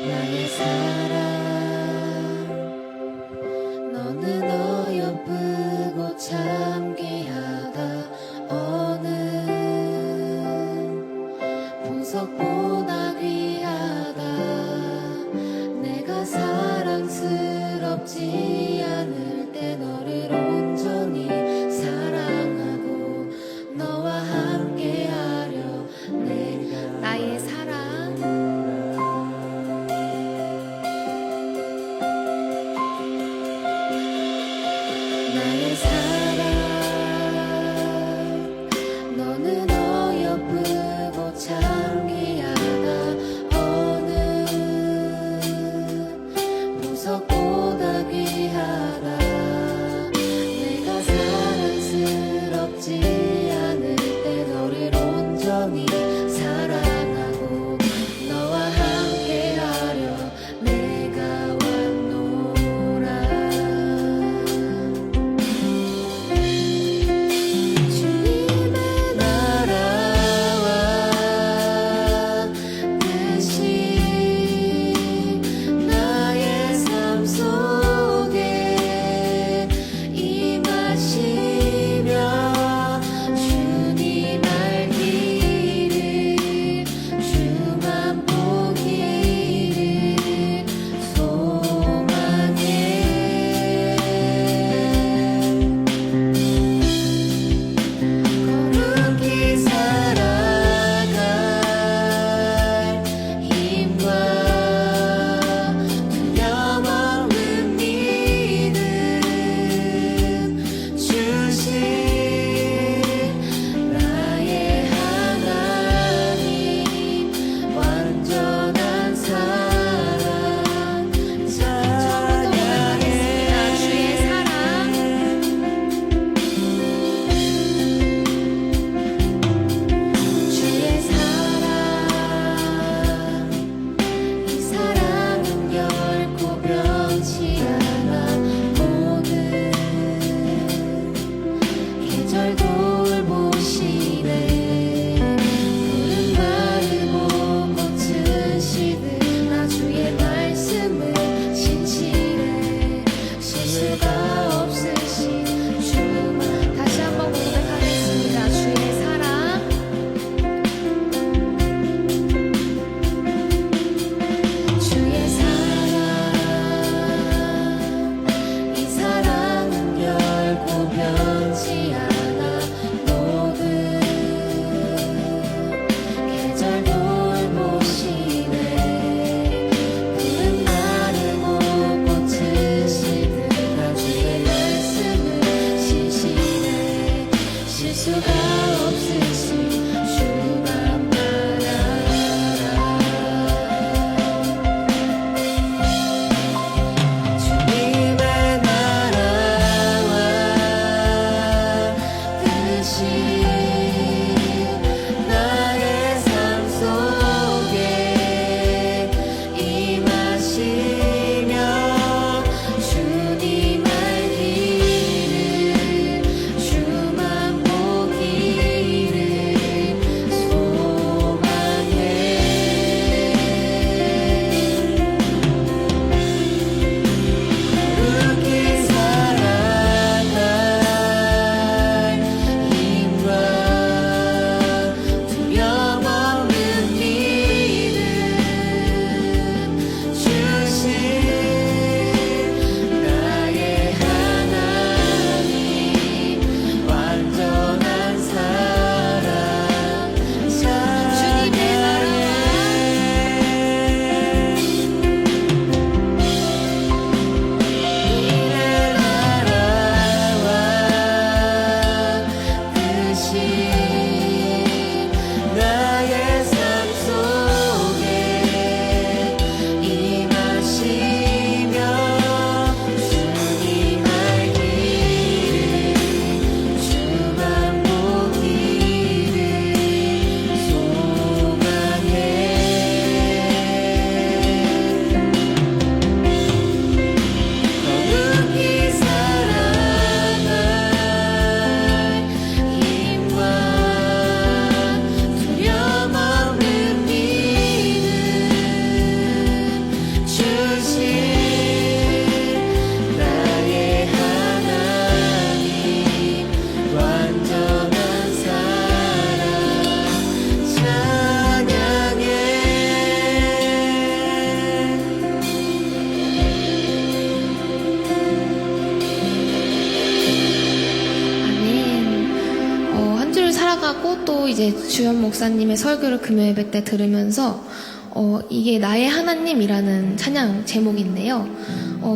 나의 사랑 너는 어여쁘고 참 귀하다. 어느 보석보다 귀하다. 내가 사랑스럽지 않을 때 너를 온전히 사랑하고 너와 함께하려 내가 나의 사랑 나의 사랑 너는 어여쁘고 참 귀하다. 어느 보석보다 귀하다. 내가 사랑스럽지 않을 때 너를 온전히 사랑하고 너와 함께하려 내가 왔노라. 주님의 나라와 뜻이 나의 삶 속에 임하시며 주님 알기를 주만 보기를 소망해. 거룩히 살아갈 힘과 두려움 없는 믿음 주신 나의 하나님 완전한 사랑 찬양하겠습니다. 주의 사랑 주의 사랑 이 사랑은 결코 변치 않아. 모든 계절 돌보시네. 푸른 마을 꽃은 시듯 나 주의 말씀은 신실해. 실수가 없으신 주만 다시 한번 고백하겠습니다. 주의 사랑 주의 사랑 이 사랑은 결코 변치 않아. 생각하고 또 이제 주연 목사님의 설교를 금요 예배 때 들으면서 이게 나의 하나님이라는 찬양 제목인데요.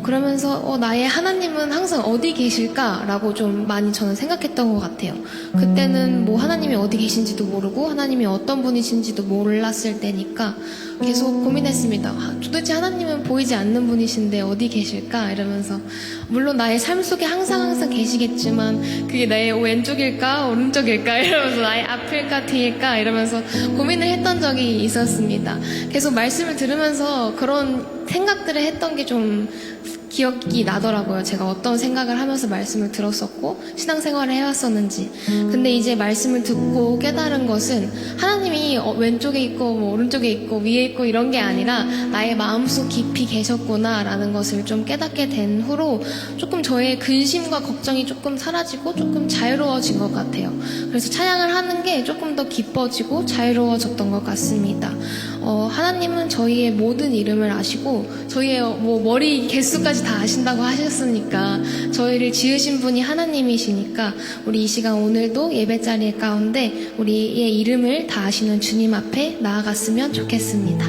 그러면서 나의 하나님은 항상 어디 계실까라고 좀 많이 저는 생각했던 것 같아요. 그때는 뭐 하나님이 어디 계신지도 모르고 하나님이 어떤 분이신지도 몰랐을 때니까 계속 고민했습니다. 도대체 하나님은 보이지 않는 분이신데 어디 계실까? 이러면서 물론 나의 삶 속에 항상 계시겠지만 그게 나의 왼쪽일까 오른쪽일까 이러면서 나의 앞일까 뒤일까 이러면서 고민을 했던 적이 있었습니다. 계속 말씀을 들으면서 그런 생각들을 했던 게 좀 기억이 나더라고요. 제가 어떤 생각을 하면서 말씀을 들었었고 신앙생활을 해왔었는지. 근데 이제 말씀을 듣고 깨달은 것은 하나님이 왼쪽에 있고 뭐 오른쪽에 있고 위에 있고 이런 게 아니라 나의 마음속 깊이 계셨구나 라는 것을 좀 깨닫게 된 후로 조금 저의 근심과 걱정이 조금 사라지고 조금 자유로워진 것 같아요. 그래서 찬양을 하는 게 조금 더 기뻐지고 자유로워졌던 것 같습니다. 하나님은 저희의 모든 이름을 아시고 저희의 뭐 머리 개수까지 다 아신다고 하셨으니까 저희를 지으신 분이 하나님이시니까 우리 이 시간 오늘도 예배 자리 가운데 우리의 이름을 다 아시는 주님 앞에 나아갔으면 좋겠습니다.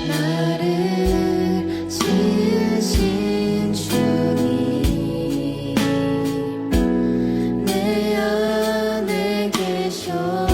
나를 지으신 주님 내 안에 계셔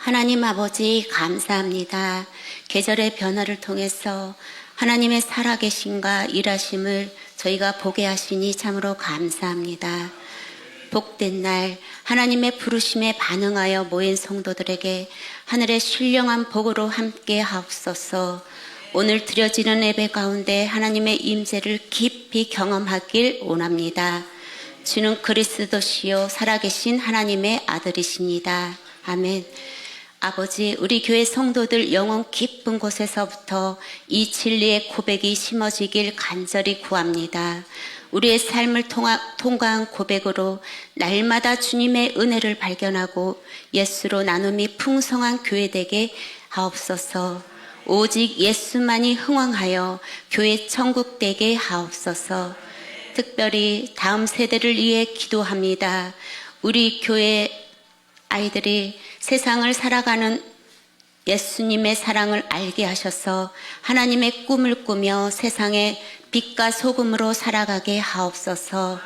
하나님 아버지 감사합니다. 계절의 변화를 통해서 하나님의 살아계심과 일하심을 저희가 보게 하시니 참으로 감사합니다. 복된 날 하나님의 부르심에 반응하여 모인 성도들에게 하늘의 신령한 복으로 함께 하옵소서. 오늘 드려지는 예배 가운데 하나님의 임재를 깊이 경험하길 원합니다. 주는 그리스도시요 살아계신 하나님의 아들이십니다. 아멘. 아버지, 우리 교회 성도들 영혼 깊은 곳에서부터 이 진리의 고백이 심어지길 간절히 구합니다. 우리의 삶을 통과한 고백으로 날마다 주님의 은혜를 발견하고 예수로 나눔이 풍성한 교회 되게 하옵소서. 오직 예수만이 흥왕하여 교회 천국 되게 하옵소서. 특별히 다음 세대를 위해 기도합니다. 우리 교회 아이들이 세상을 살아가는 예수님의 사랑을 알게 하셔서 하나님의 꿈을 꾸며 세상의 빛과 소금으로 살아가게 하옵소서.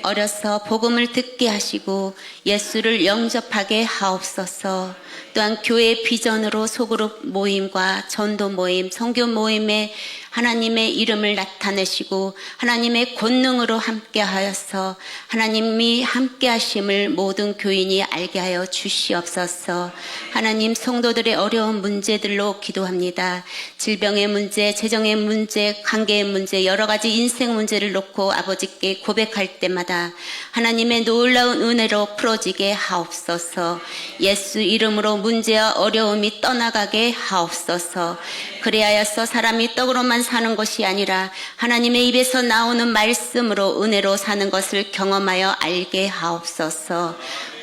어려서 복음을 듣게 하시고 예수를 영접하게 하옵소서. 또한 교회 비전으로 소그룹 모임과 전도 모임, 선교 모임에 하나님의 이름을 나타내시고 하나님의 권능으로 함께 하여서 하나님이 함께 하심을 모든 교인이 알게 하여 주시옵소서. 하나님, 성도들의 어려운 문제들로 기도합니다. 질병의 문제, 재정의 문제, 관계의 문제, 여러 가지 인생 문제를 놓고 아버지께 고백할 때마다 하나님의 놀라운 은혜로 풀어지게 하옵소서. 예수 이름으로 문제와 어려움이 떠나가게 하옵소서. 그리하여서 사람이 떡으로만 사는 것이 아니라 하나님의 입에서 나오는 말씀으로 은혜로 사는 것을 경험하여 알게 하옵소서.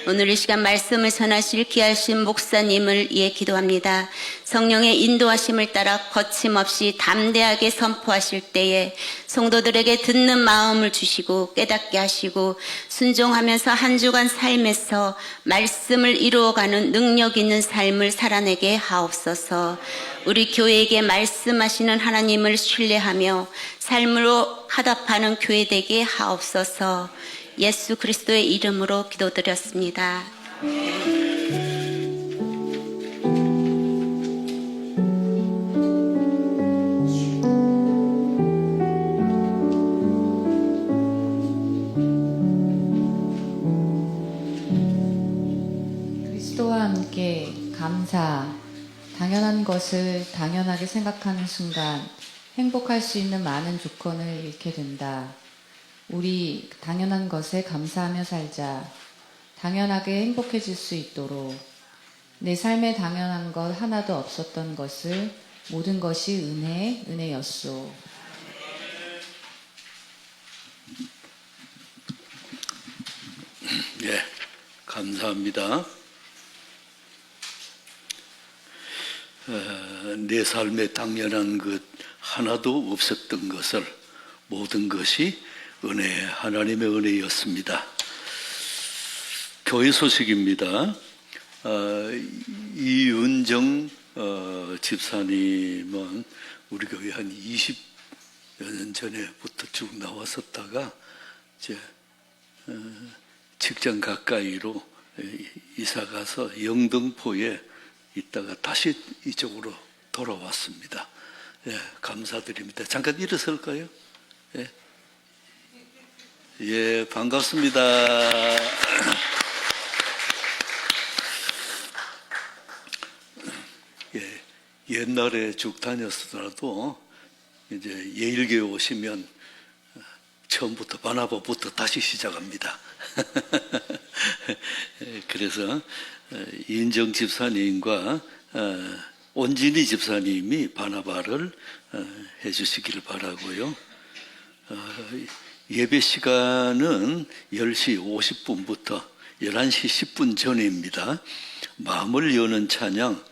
오늘 이 시간 말씀을 전하실 귀하신 목사님을 위해 기도합니다. 성령의 인도하심을 따라 거침없이 담대하게 선포하실 때에 성도들에게 듣는 마음을 주시고 깨닫게 하시고 순종하면서 한 주간 삶에서 말씀을 이루어가는 능력 있는 삶을 살아내게 하옵소서. 우리 교회에게 말씀하시는 하나님을 신뢰하며 삶으로 화답하는 교회 되게 하옵소서. 예수 그리스도의 이름으로 기도드렸습니다. 그리스도와 함께 감사, 당연한 것을 당연하게 생각하는 순간 행복할 수 있는 많은 조건을 잃게 된다. 우리 당연한 것에 감사하며 살자. 당연하게 행복해질 수 있도록 내 삶에 당연한 것 하나도 없었던 것을 모든 것이 은혜였소. 예, 감사합니다. 내 삶에 당연한 것 하나도 없었던 것을 모든 것이 하나님의 은혜였습니다. 교회 소식입니다. 이은정 집사님은 우리 교회 한 20여 년 전에부터 쭉 나왔었다가 이제 직장 가까이로 이사가서 영등포에 있다가 다시 이쪽으로 돌아왔습니다. 예, 감사드립니다. 잠깐 일어설까요? 예. 예, 반갑습니다. 예, 옛날에 쭉 다녔더라도 이제 예일교회 오시면 처음부터 바나바부터 다시 시작합니다. 그래서 이은정 집사님과 온진희 집사님이 바나바를 해주시기를 바라고요. 예배 시간은 10시 50분부터 11시 10분 전입니다. 마음을 여는 찬양,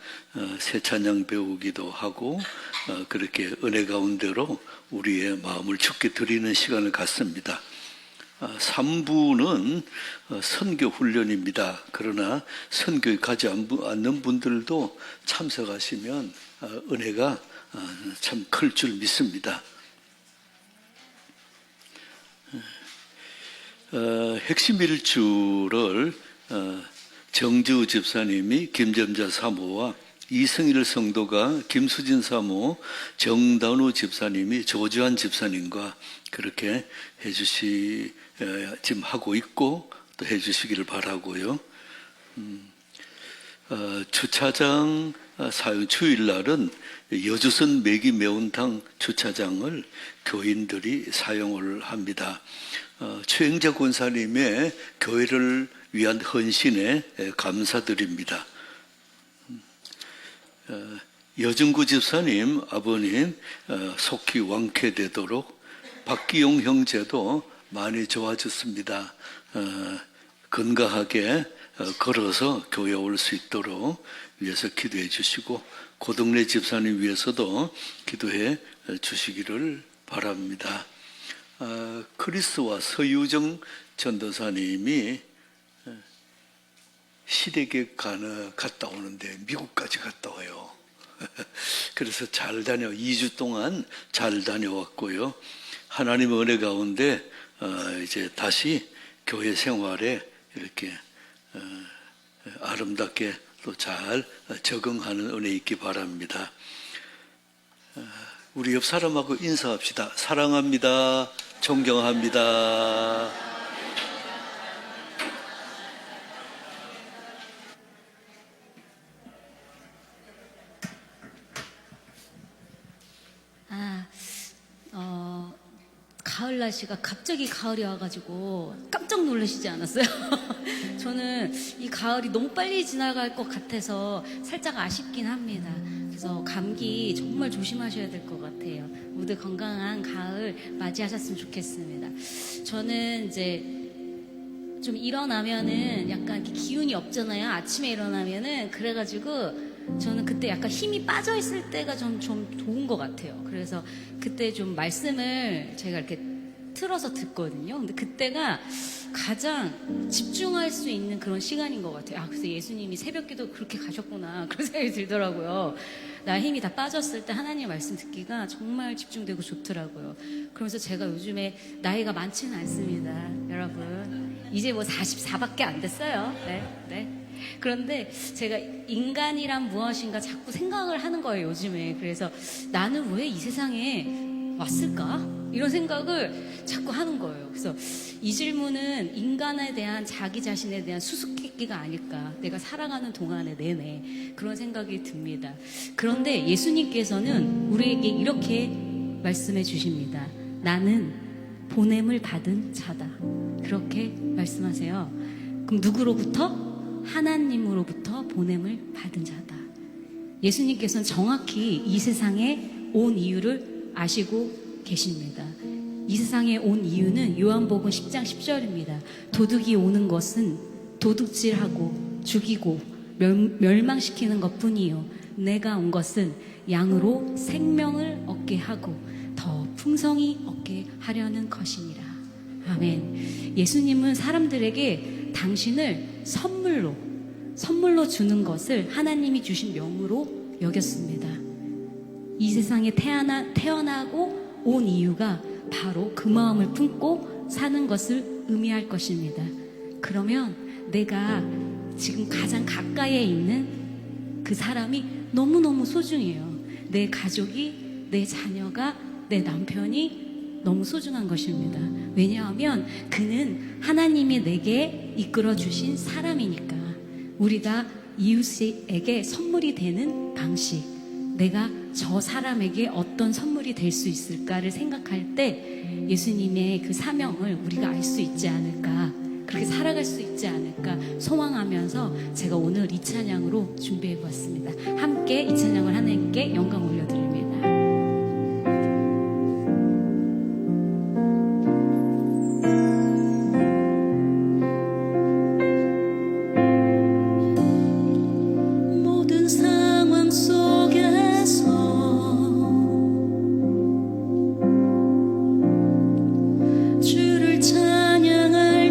새 찬양 배우기도 하고 그렇게 은혜 가운데로 우리의 마음을 주께 드리는 시간을 갖습니다. 3부는 선교 훈련입니다. 그러나 선교에 가지 않는 분들도 참석하시면 은혜가 참 클 줄 믿습니다. 핵심 일주를 정지우 집사님이 김점자 사모와 이승일 성도가 김수진 사모, 정단우 집사님이 조주환 집사님과 그렇게 지금 하고 있고 또 해주시기를 바라고요. 주차장 사용 주일날은 여주선 매기 매운탕 주차장을 교인들이 사용을 합니다. 최영자 권사님의 교회를 위한 헌신에 감사드립니다. 여중구 집사님 아버님 속히 완쾌되도록 박기용 형제도 많이 좋아졌습니다. 건강하게 걸어서 교회 올 수 있도록 위해서 기도해 주시고 고동래 집사님 위해서도 기도해 주시기를 바랍니다. 크리스와 서유정 전도사님이 시댁에 갔다 오는데 미국까지 갔다 와요. 그래서 2주 동안 잘 다녀왔고요. 하나님의 은혜 가운데 이제 다시 교회 생활에 이렇게 아름답게 또 잘 적응하는 은혜 있기 바랍니다. 우리 옆 사람하고 인사합시다. 사랑합니다. 존경합니다. 가을 날씨가 갑자기 가을이 와가지고 깜짝 놀라시지 않았어요? 저는 이 가을이 너무 빨리 지나갈 것 같아서 살짝 아쉽긴 합니다. 그래서 감기 정말 조심하셔야 될 것 같아요. 모두 건강한 가을 맞이하셨으면 좋겠습니다. 저는 이제 좀 일어나면은 약간 이렇게 기운이 없잖아요. 아침에 일어나면은. 그래가지고 저는 그때 약간 힘이 빠져 있을 때가 좀 좋은 것 같아요. 그래서 그때 좀 말씀을 제가 이렇게 틀어서 듣거든요. 근데 그때가 가장 집중할 수 있는 그런 시간인 것 같아요. 그래서 예수님이 새벽기도 그렇게 가셨구나. 그런 생각이 들더라고요. 나 힘이 다 빠졌을 때 하나님의 말씀 듣기가 정말 집중되고 좋더라고요. 그러면서 제가 요즘에 나이가 많지는 않습니다. 여러분. 이제 뭐 44밖에 안 됐어요. 네. 그런데 제가 인간이란 무엇인가 자꾸 생각을 하는 거예요, 요즘에. 그래서 나는 왜 이 세상에 왔을까? 이런 생각을 자꾸 하는 거예요. 그래서 이 질문은 인간에 대한 자기 자신에 대한 수수께끼가 아닐까. 내가 살아가는 동안에 내내 그런 생각이 듭니다. 그런데 예수님께서는 우리에게 이렇게 말씀해 주십니다. 나는 보냄을 받은 자다. 그렇게 말씀하세요. 그럼 누구로부터? 하나님으로부터 보냄을 받은 자다. 예수님께서는 정확히 이 세상에 온 이유를 아시고 계십니다. 이 세상에 온 이유는 요한복음 10장 10절입니다. 도둑이 오는 것은 도둑질하고 죽이고 멸망시키는 것뿐이요 내가 온 것은 양으로 생명을 얻게 하고 더 풍성히 얻게 하려는 것이니라. 아멘. 예수님은 사람들에게 당신을 선물로 주는 것을 하나님이 주신 명으로 여겼습니다. 이 세상에 태어나고 온 이유가 바로 그 마음을 품고 사는 것을 의미할 것입니다. 그러면 내가 지금 가장 가까이에 있는 그 사람이 너무너무 소중해요. 내 가족이, 내 자녀가, 내 남편이 너무 소중한 것입니다. 왜냐하면 그는 하나님이 내게 이끌어 주신 사람이니까. 우리가 이웃에게 선물이 되는 방식, 내가 저 사람에게 어떤 선물이 될 수 있을까를 생각할 때 예수님의 그 사명을 우리가 알 수 있지 않을까, 그렇게 살아갈 수 있지 않을까 소망하면서 제가 오늘 이 찬양으로 준비해 보았습니다. 함께 이 찬양을 하나님께 영광 올려드립니다. 모든 상황 속에서 주를 찬양할지라.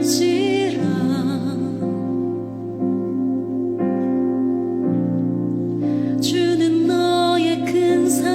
주는 너의 큰 사랑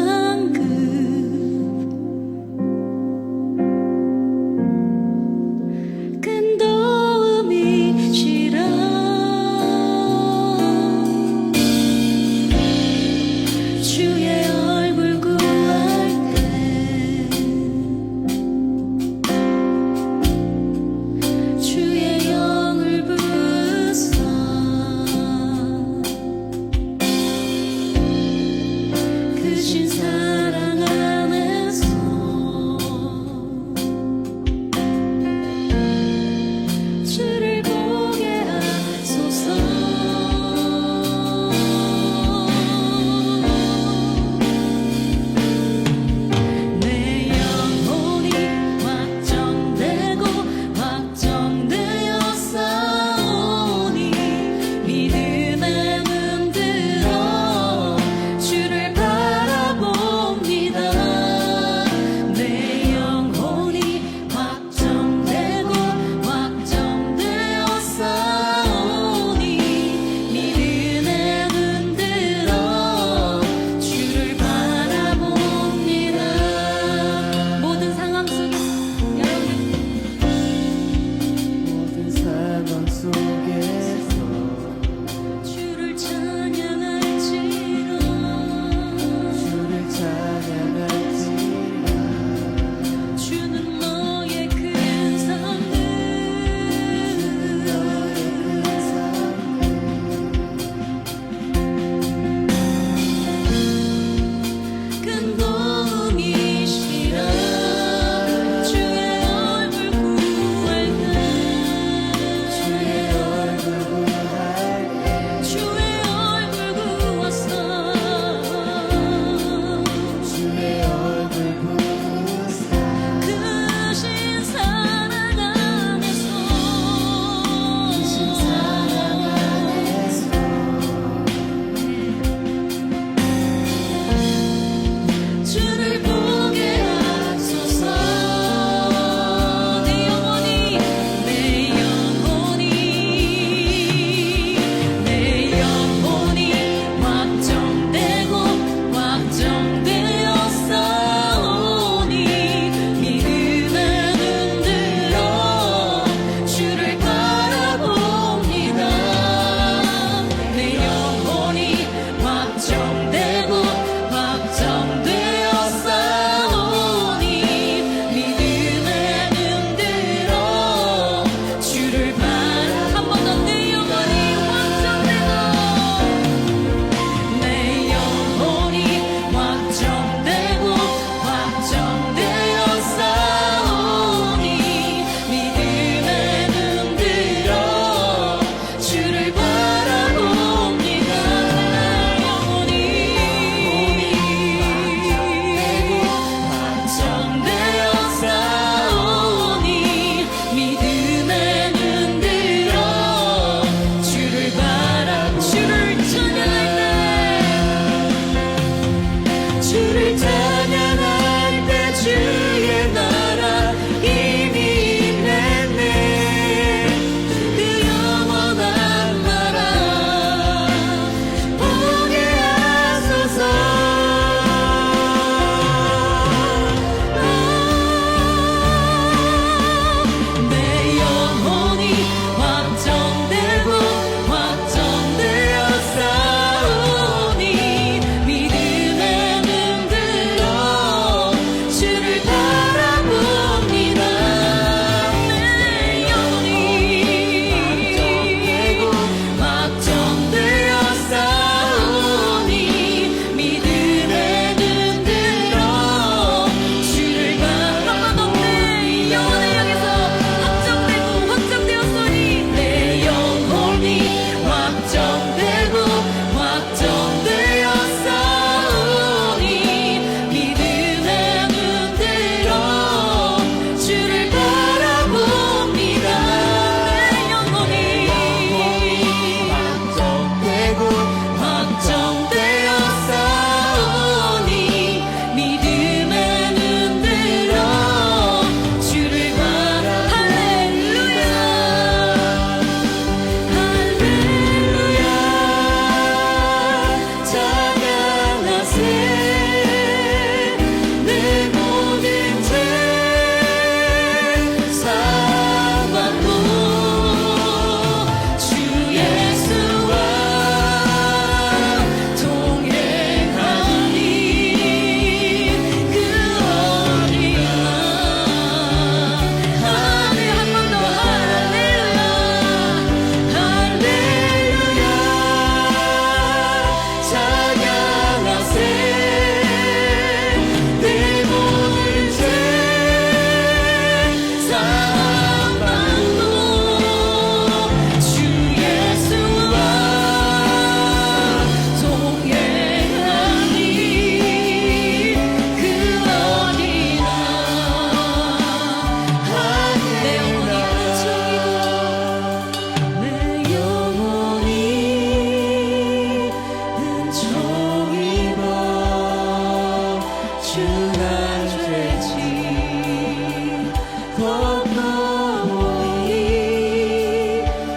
걷고 이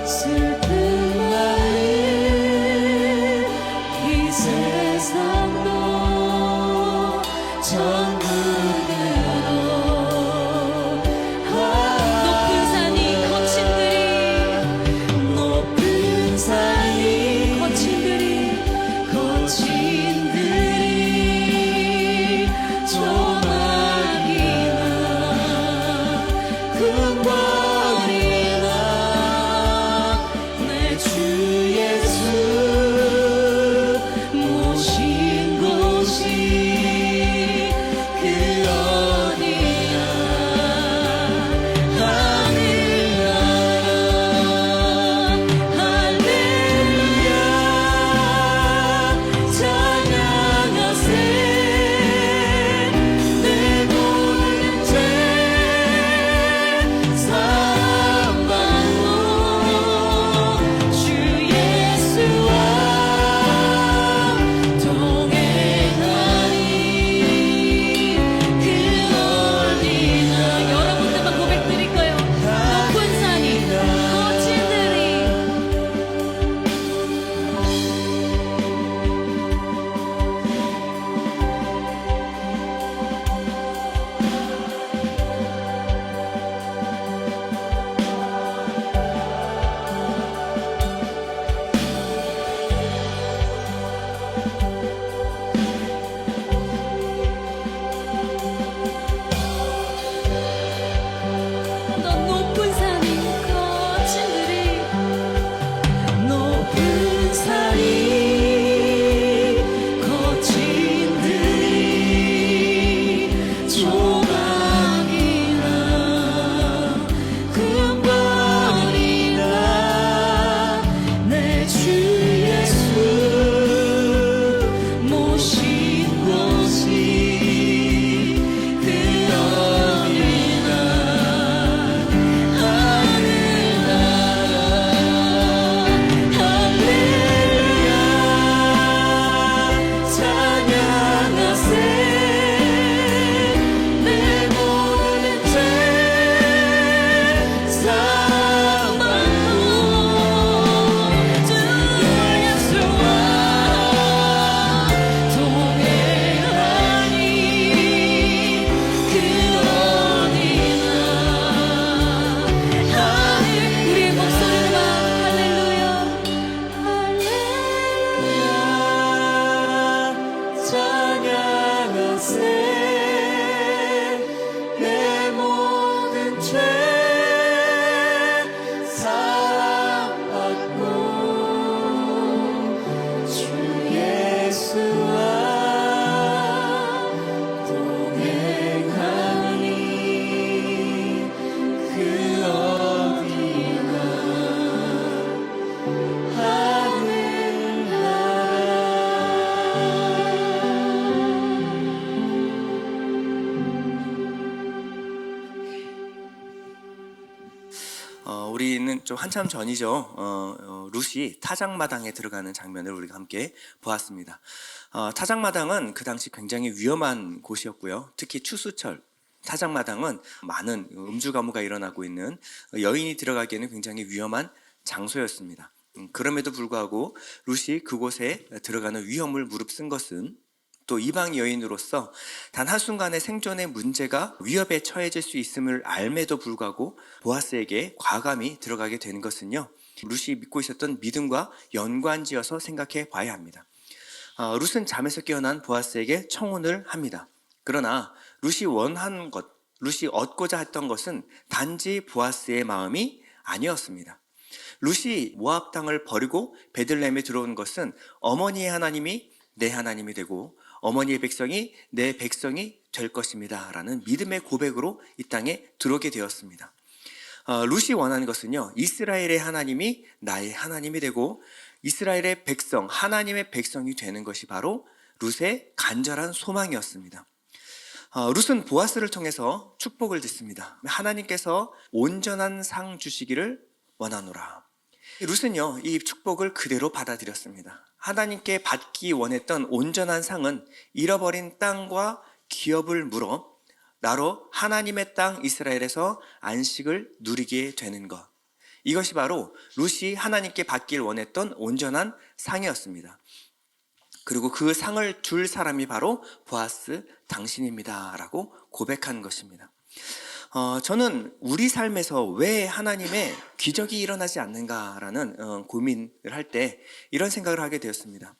슬픈 마을 이 세상도 천국으로 높은 산이 높은 산이 거친들이 거친들이 조막이나 금벌이나 내 주 예수 모신 곳이 그 어디야 하늘나라 할렐루야 찬양하세 내 모든 죄 사함받고 주 예수와 동행하니 그 어디나 여러분들만 고백 드릴 거예요. 높은 산이 거친들이 넌 높은 산이 거친들이 높은 산이 거친들이 조각이나 금발이나 내 주 예수 모신 곳이 그 어디나 하늘나라 할렐루야 찬양하세 내 모든 죄 사함받고 주 예수와 동행하니 그 어디나 우리의 목소리를 봐 할렐루야 할렐루야 찬양하세 내 모든 죄 사함받고 주 예수와 동행하니 그 어디나 우리는 좀 한참 전이죠. 룻이 타작마당에 들어가는 장면을 우리가 함께 보았습니다. 타작마당은 그 당시 굉장히 위험한 곳이었고요. 특히 추수철 타작마당은 많은 음주 가무가 일어나고 있는 여인이 들어가기에는 굉장히 위험한 장소였습니다. 그럼에도 불구하고 룻이 그곳에 들어가는 위험을 무릅쓴 것은 또 이방 여인으로서 단 한순간의 생존의 문제가 위협에 처해질 수 있음을 알매도 불구하고 보아스에게 과감히 들어가게 되는 것은요, 룻이 믿고 있었던 믿음과 연관지어서 생각해 봐야 합니다. 룻은 잠에서 깨어난 보아스에게 청혼을 합니다. 그러나 룻이 원한 것, 룻이 얻고자 했던 것은 단지 보아스의 마음이 아니었습니다. 룻이 모압 땅을 버리고 베들레헴에 들어온 것은 어머니의 하나님이 내 하나님이 되고 어머니의 백성이 내 백성이 될 것입니다 라는 믿음의 고백으로 이 땅에 들어오게 되었습니다. 룻이 원하는 것은요, 이스라엘의 하나님이 나의 하나님이 되고 이스라엘의 백성, 하나님의 백성이 되는 것이 바로 룻의 간절한 소망이었습니다. 룻은 보아스를 통해서 축복을 듣습니다. 하나님께서 온전한 상 주시기를 원하노라. 룻은요, 이 축복을 그대로 받아들였습니다. 하나님께 받기 원했던 온전한 상은 잃어버린 땅과 기업을 물어 나로 하나님의 땅 이스라엘에서 안식을 누리게 되는 것. 이것이 바로 룻이 하나님께 받길 원했던 온전한 상이었습니다. 그리고 그 상을 줄 사람이 바로 보아스 당신입니다 라고 고백한 것입니다. 저는 우리 삶에서 왜 하나님의 기적이 일어나지 않는가라는 고민을 할 때 이런 생각을 하게 되었습니다.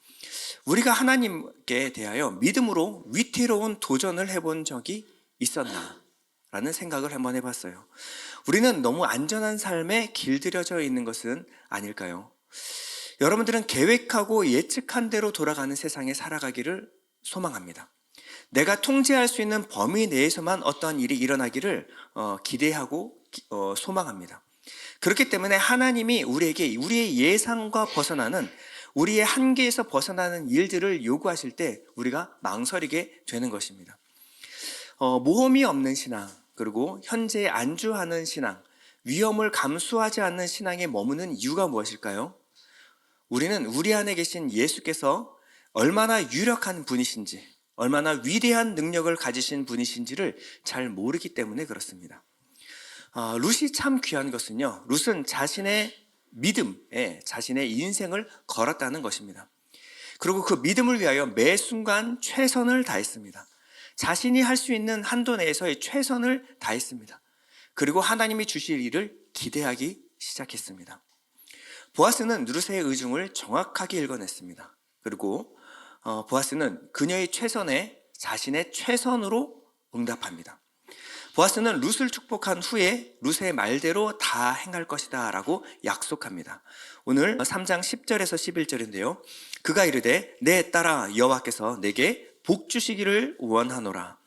우리가 하나님께 대하여 믿음으로 위태로운 도전을 해본 적이 있었나? 라는 생각을 한번 해봤어요. 우리는 너무 안전한 삶에 길들여져 있는 것은 아닐까요? 여러분들은 계획하고 예측한 대로 돌아가는 세상에 살아가기를 소망합니다. 내가 통제할 수 있는 범위 내에서만 어떠한 일이 일어나기를 기대하고 소망합니다. 그렇기 때문에 하나님이 우리에게 우리의 예상과 벗어나는, 우리의 한계에서 벗어나는 일들을 요구하실 때 우리가 망설이게 되는 것입니다. 모험이 없는 신앙, 그리고 현재에 안주하는 신앙, 위험을 감수하지 않는 신앙에 머무는 이유가 무엇일까요? 우리는 우리 안에 계신 예수께서 얼마나 유력한 분이신지, 얼마나 위대한 능력을 가지신 분이신지를 잘 모르기 때문에 그렇습니다. 룻이 참 귀한 것은요, 룻은 자신의 믿음에 자신의 인생을 걸었다는 것입니다. 그리고 그 믿음을 위하여 매 순간 최선을 다했습니다. 자신이 할 수 있는 한도 내에서의 최선을 다했습니다. 그리고 하나님이 주실 일을 기대하기 시작했습니다. 보아스는 룻의 의중을 정확하게 읽어냈습니다. 그리고 보아스는 그녀의 최선에 자신의 최선으로 응답합니다. 보아스는 룻을 축복한 후에 룻의 말대로 다 행할 것이다 라고 약속합니다. 오늘 3장 10절에서 11절인데요. 그가 이르되 내 딸아 여호와께서 내게 복 주시기를 원하노라.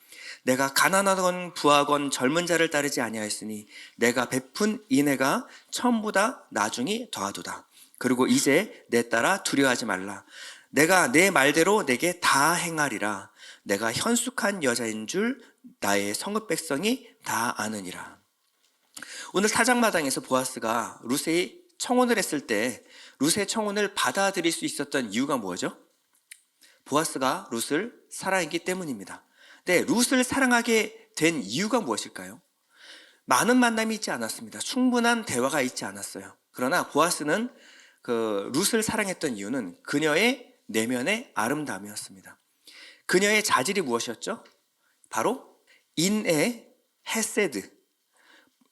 내가 가난하건 부하건 젊은 자를 따르지 아니하였으니 내가 베푼 인애가 처음보다 나중이 더하도다. 그리고 이제 내 딸아 두려워하지 말라. 내가 내 말대로 내게 다 행하리라. 내가 현숙한 여자인 줄 나의 성읍 백성이 다 아느니라. 오늘 타작마당에서 보아스가 룻의 청혼을 했을 때 룻의 청혼을 받아들일 수 있었던 이유가 뭐죠? 보아스가 룻을 사랑했기 때문입니다. 네, 룻을 사랑하게 된 이유가 무엇일까요? 많은 만남이 있지 않았습니다. 충분한 대화가 있지 않았어요. 그러나 보아스는 룻을 사랑했던 이유는 그녀의 내면의 아름다움이었습니다. 그녀의 자질이 무엇이었죠? 바로 인애, 헤세드.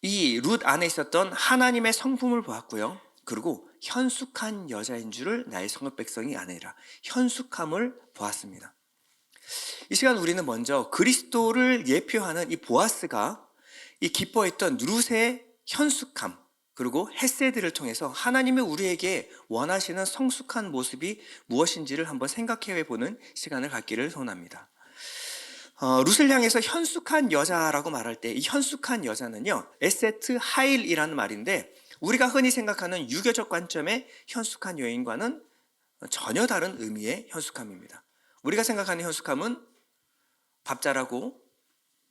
이 룻 안에 있었던 하나님의 성품을 보았고요. 그리고 현숙한 여자인 줄을 나의 성읍 백성이 아니라 현숙함을 보았습니다. 이 시간 우리는 먼저 그리스도를 예표하는 이 보아스가 이 기뻐했던 룻의 현숙함, 그리고 헤세드를 통해서 하나님이 우리에게 원하시는 성숙한 모습이 무엇인지를 한번 생각해 보는 시간을 갖기를 소원합니다. 룻을 향해서 현숙한 여자라고 말할 때 이 현숙한 여자는요, 에세트 하일이라는 말인데 우리가 흔히 생각하는 유교적 관점의 현숙한 여인과는 전혀 다른 의미의 현숙함입니다. 우리가 생각하는 현숙함은 밥 잘하고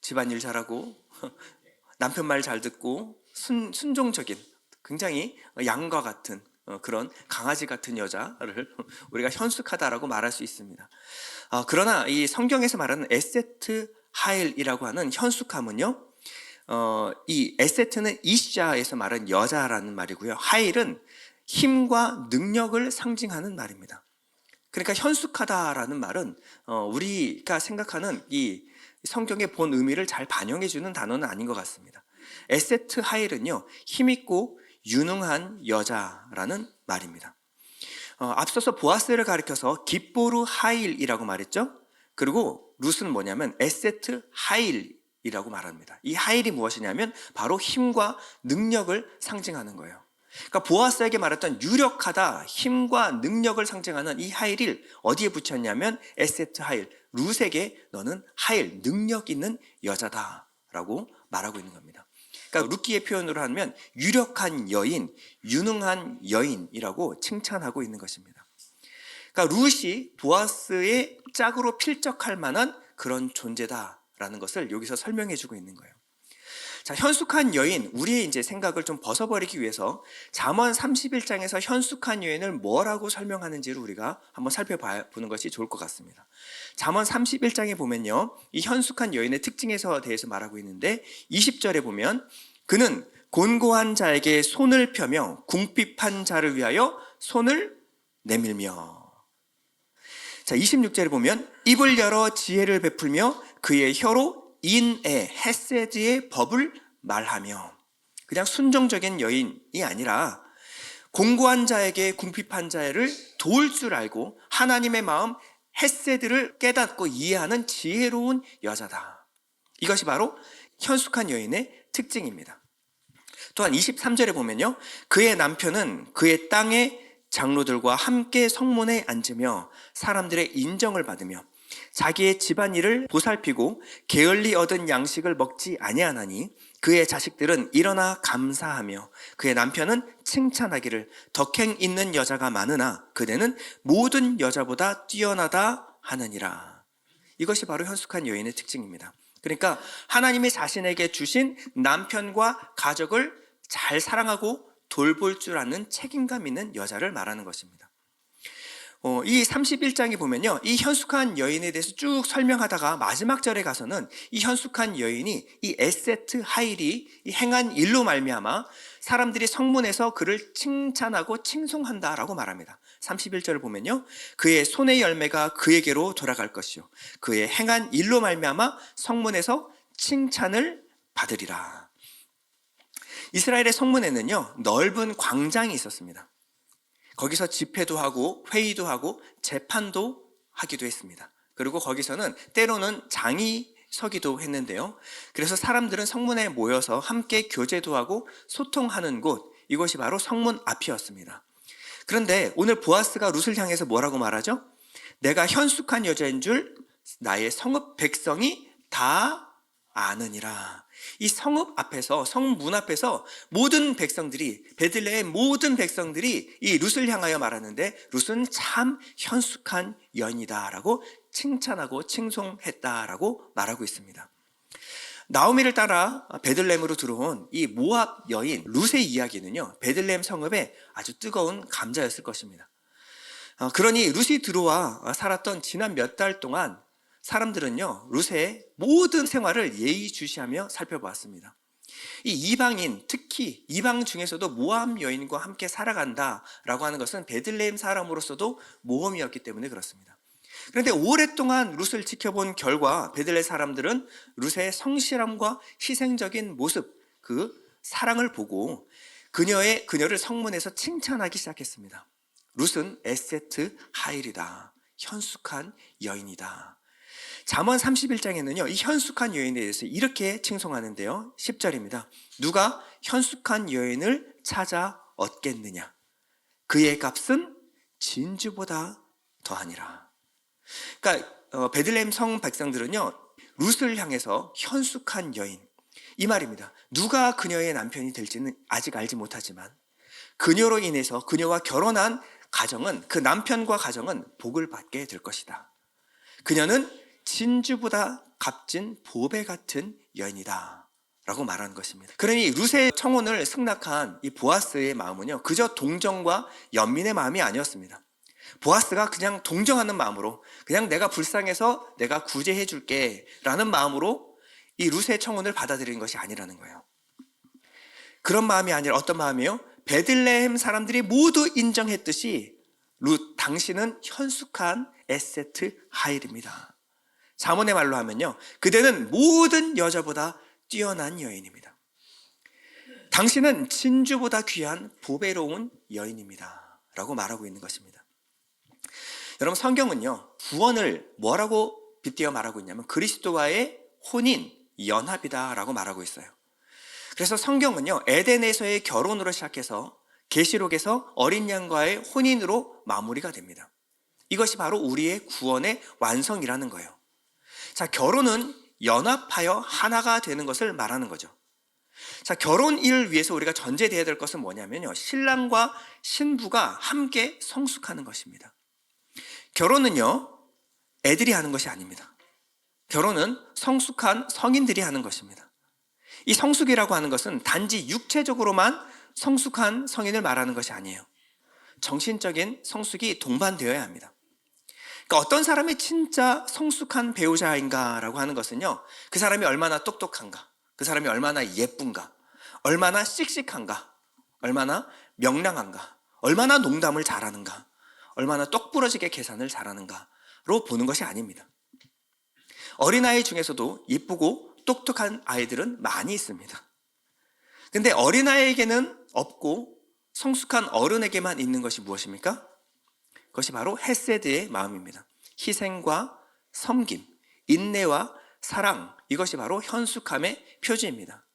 집안일 잘하고 남편 말 잘 듣고 순종적인, 굉장히 양과 같은 그런 강아지 같은 여자를 우리가 현숙하다라고 말할 수 있습니다. 그러나 이 성경에서 말하는 에세트 하일이라고 하는 현숙함은요, 이 에세트는 이샤에서 말하는 여자라는 말이고요, 하일은 힘과 능력을 상징하는 말입니다. 그러니까 현숙하다라는 말은 우리가 생각하는 이 성경의 본 의미를 잘 반영해주는 단어는 아닌 것 같습니다. 에세트 하일은요, 힘있고 유능한 여자라는 말입니다. 앞서서 보아스를 가리켜서 깁보르 하일이라고 말했죠. 그리고 룻은 뭐냐면 에세트 하일이라고 말합니다. 이 하일이 무엇이냐면 바로 힘과 능력을 상징하는 거예요. 그러니까 보아스에게 말했던 유력하다, 힘과 능력을 상징하는 이 하일을 어디에 붙였냐면 에세트 하일, 룻에게 너는 하일, 능력 있는 여자다라고 말하고 있는 겁니다. 그러니까 룻기의 표현으로 하면 유력한 여인, 유능한 여인이라고 칭찬하고 있는 것입니다. 그러니까 룻이 보아스의 짝으로 필적할 만한 그런 존재다라는 것을 여기서 설명해 주고 있는 거예요. 자, 현숙한 여인, 우리의 이제 생각을 좀 벗어버리기 위해서 잠언 31장에서 현숙한 여인을 뭐라고 설명하는지를 우리가 한번 살펴보는 것이 좋을 것 같습니다. 잠언 31장에 보면요, 이 현숙한 여인의 특징에 대해서 말하고 있는데 20절에 보면 그는 곤고한 자에게 손을 펴며 궁핍한 자를 위하여 손을 내밀며. 자, 26절에 보면 입을 열어 지혜를 베풀며 그의 혀로 인의 헤세드의 법을 말하며. 그냥 순종적인 여인이 아니라 공고한 자에게 궁핍한 자를 도울 줄 알고 하나님의 마음 헤세드를 깨닫고 이해하는 지혜로운 여자다. 이것이 바로 현숙한 여인의 특징입니다. 또한 23절에 보면요, 그의 남편은 그의 땅의 장로들과 함께 성문에 앉으며 사람들의 인정을 받으며 자기의 집안일을 보살피고 게을리 얻은 양식을 먹지 아니하나니 그의 자식들은 일어나 감사하며 그의 남편은 칭찬하기를 덕행 있는 여자가 많으나 그대는 모든 여자보다 뛰어나다 하느니라. 이것이 바로 현숙한 여인의 특징입니다. 그러니까 하나님이 자신에게 주신 남편과 가족을 잘 사랑하고 돌볼 줄 아는 책임감 있는 여자를 말하는 것입니다. 이 31장에 보면요, 이 현숙한 여인에 대해서 쭉 설명하다가 마지막 절에 가서는 이 현숙한 여인이 이 에세트 하일이 이 행한 일로 말미암아 사람들이 성문에서 그를 칭찬하고 칭송한다라고 말합니다. 31절을 보면요, 그의 손의 열매가 그에게로 돌아갈 것이요 그의 행한 일로 말미암아 성문에서 칭찬을 받으리라. 이스라엘의 성문에는요, 넓은 광장이 있었습니다. 거기서 집회도 하고 회의도 하고 재판도 하기도 했습니다. 그리고 거기서는 때로는 장이 서기도 했는데요. 그래서 사람들은 성문에 모여서 함께 교제도 하고 소통하는 곳, 이것이 바로 성문 앞이었습니다. 그런데 오늘 보아스가 룻을 향해서 뭐라고 말하죠? 내가 현숙한 여자인 줄 나의 성읍 백성이 다 아느니라. 이 성읍 앞에서, 성문 앞에서 모든 백성들이, 베들레헴의 모든 백성들이 이 룻을 향하여 말하는데 룻은 참 현숙한 여인이다라고 칭찬하고 칭송했다라고 말하고 있습니다. 나오미를 따라 베들레헴으로 들어온 이 모압 여인 룻의 이야기는요, 베들레헴 성읍에 아주 뜨거운 감자였을 것입니다. 그러니 룻이 들어와 살았던 지난 몇 달 동안 사람들은요, 룻의 모든 생활을 예의주시하며 살펴보았습니다. 이 이방인, 특히 이방 중에서도 모압 여인과 함께 살아간다라고 하는 것은 베들레헴 사람으로서도 모험이었기 때문에 그렇습니다. 그런데 오랫동안 룻을 지켜본 결과 베들레헴 사람들은 룻의 성실함과 희생적인 모습, 그 사랑을 보고 그녀를 성문에서 칭찬하기 시작했습니다. 룻은 에세트 하일이다, 현숙한 여인이다. 잠언 31장에는요, 이 현숙한 여인에 대해서 이렇게 칭송하는데요, 10절입니다. 누가 현숙한 여인을 찾아 얻겠느냐? 그의 값은 진주보다 더하니라. 그러니까 베들레헴 성 백성들은요, 룻을 향해서 현숙한 여인, 이 말입니다. 누가 그녀의 남편이 될지는 아직 알지 못하지만 그녀로 인해서 그녀와 결혼한 가정은, 그 남편과 가정은 복을 받게 될 것이다. 그녀는 진주보다 값진 보배 같은 여인이다 라고 말하는 것입니다. 그러니 룻의 청혼을 승낙한 이 보아스의 마음은요, 그저 동정과 연민의 마음이 아니었습니다. 보아스가 그냥 동정하는 마음으로, 그냥 내가 불쌍해서 내가 구제해 줄게 라는 마음으로 이 룻의 청혼을 받아들이는 것이 아니라는 거예요. 그런 마음이 아니라 어떤 마음이에요? 베들레헴 사람들이 모두 인정했듯이 룻, 당신은 현숙한 에세트 하일입니다. 잠언의 말로 하면요, 그대는 모든 여자보다 뛰어난 여인입니다. 당신은 진주보다 귀한 보배로운 여인입니다 라고 말하고 있는 것입니다. 여러분, 성경은요, 구원을 뭐라고 빗대어 말하고 있냐면 그리스도와의 혼인, 연합이다 라고 말하고 있어요. 그래서 성경은요, 에덴에서의 결혼으로 시작해서 계시록에서 어린 양과의 혼인으로 마무리가 됩니다. 이것이 바로 우리의 구원의 완성이라는 거예요. 자, 결혼은 연합하여 하나가 되는 것을 말하는 거죠. 자, 결혼을 위해서 우리가 전제되어야 될 것은 뭐냐면요, 신랑과 신부가 함께 성숙하는 것입니다. 결혼은요, 애들이 하는 것이 아닙니다. 결혼은 성숙한 성인들이 하는 것입니다. 이 성숙이라고 하는 것은 단지 육체적으로만 성숙한 성인을 말하는 것이 아니에요. 정신적인 성숙이 동반되어야 합니다. 그러니까 어떤 사람이 진짜 성숙한 배우자인가라고 하는 것은요, 그 사람이 얼마나 똑똑한가, 그 사람이 얼마나 예쁜가, 얼마나 씩씩한가, 얼마나 명랑한가, 얼마나 농담을 잘하는가, 얼마나 똑부러지게 계산을 잘하는가로 보는 것이 아닙니다. 어린아이 중에서도 예쁘고 똑똑한 아이들은 많이 있습니다. 근데 어린아이에게는 없고 성숙한 어른에게만 있는 것이 무엇입니까? 그것이 바로 헤세드의 마음입니다. 희생과 섬김, 인내와 사랑, 이것이 바로 현숙함의 표지입니다.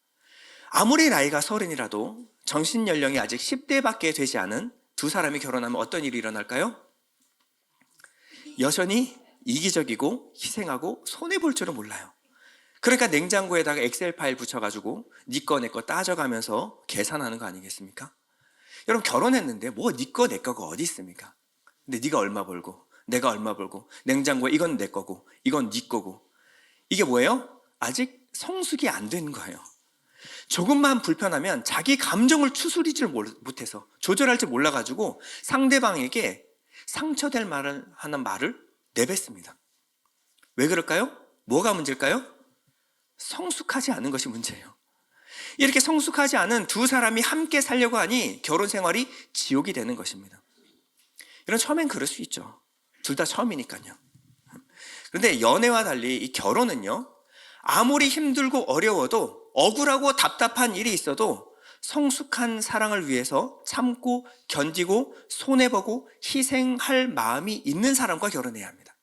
아무리 나이가 30이라도 정신연령이 아직 10대밖에 되지 않은 두 사람이 결혼하면 어떤 일이 일어날까요? 여전히 이기적이고 희생하고 손해볼 줄은 몰라요. 그러니까 냉장고에다가 엑셀 파일 붙여가지고 네 거 내 거 따져가면서 계산하는 거 아니겠습니까? 여러분, 결혼했는데 뭐 네 거 내 거가 어디 있습니까? 근데 네가 얼마 벌고 내가 얼마 벌고 냉장고에 이건 내 거고 이건 네 거고, 이게 뭐예요? 아직 성숙이 안 된 거예요. 조금만 불편하면 자기 감정을 추스리질 못해서, 조절할 줄 몰라가지고 상대방에게 상처될 말을 하는 말을 내뱉습니다. 왜 그럴까요? 뭐가 문제일까요? 성숙하지 않은 것이 문제예요. 이렇게 성숙하지 않은 두 사람이 함께 살려고 하니 결혼 생활이 지옥이 되는 것입니다. 이런, 처음엔 그럴 수 있죠. 둘 다 처음이니까요. 그런데 연애와 달리 이 결혼은요, 아무리 힘들고 어려워도, 억울하고 답답한 일이 있어도 성숙한 사랑을 위해서 참고 견디고 손해보고 희생할 마음이 있는 사람과 결혼해야 합니다.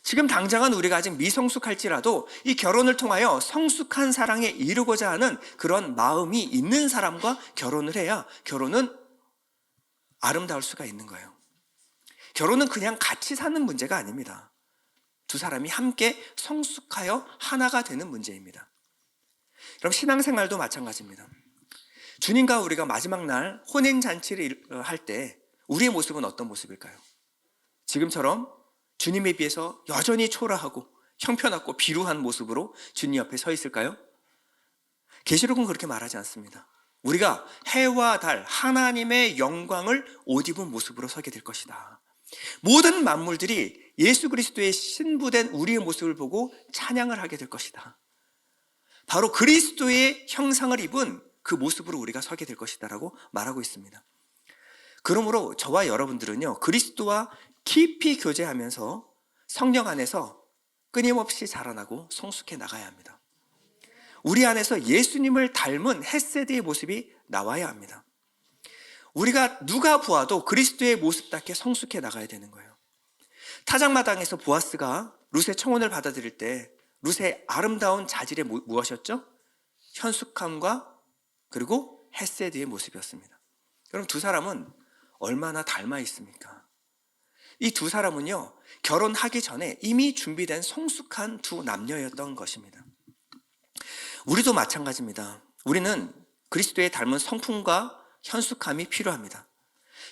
지금 당장은 우리가 아직 미성숙할지라도 이 결혼을 통하여 성숙한 사랑에 이르고자 하는 그런 마음이 있는 사람과 결혼을 해야 결혼은 아름다울 수가 있는 거예요. 결혼은 그냥 같이 사는 문제가 아닙니다. 두 사람이 함께 성숙하여 하나가 되는 문제입니다. 그럼 신앙생활도 마찬가지입니다. 주님과 우리가 마지막 날 혼인잔치를 할 때 우리의 모습은 어떤 모습일까요? 지금처럼 주님에 비해서 여전히 초라하고 형편없고 비루한 모습으로 주님 옆에 서 있을까요? 계시록은 그렇게 말하지 않습니다. 우리가 해와 달, 하나님의 영광을 옷 입은 모습으로 서게 될 것이다. 모든 만물들이 예수 그리스도의 신부된 우리의 모습을 보고 찬양을 하게 될 것이다. 바로 그리스도의 형상을 입은 그 모습으로 우리가 서게 될 것이다 라고 말하고 있습니다. 그러므로 저와 여러분들은요, 그리스도와 깊이 교제하면서 성령 안에서 끊임없이 자라나고 성숙해 나가야 합니다. 우리 안에서 예수님을 닮은 헤세드의 모습이 나와야 합니다. 우리가 누가 보아도 그리스도의 모습답게 성숙해 나가야 되는 거예요. 타작마당에서 보아스가 룻의 청혼을 받아들일 때 룻의 아름다운 자질이 무엇이었죠? 현숙함과 그리고 헤세드의 모습이었습니다. 그럼 두 사람은 얼마나 닮아 있습니까? 이 두 사람은요, 결혼하기 전에 이미 준비된 성숙한 두 남녀였던 것입니다. 우리도 마찬가지입니다. 우리는 그리스도의 닮은 성품과 현숙함이 필요합니다.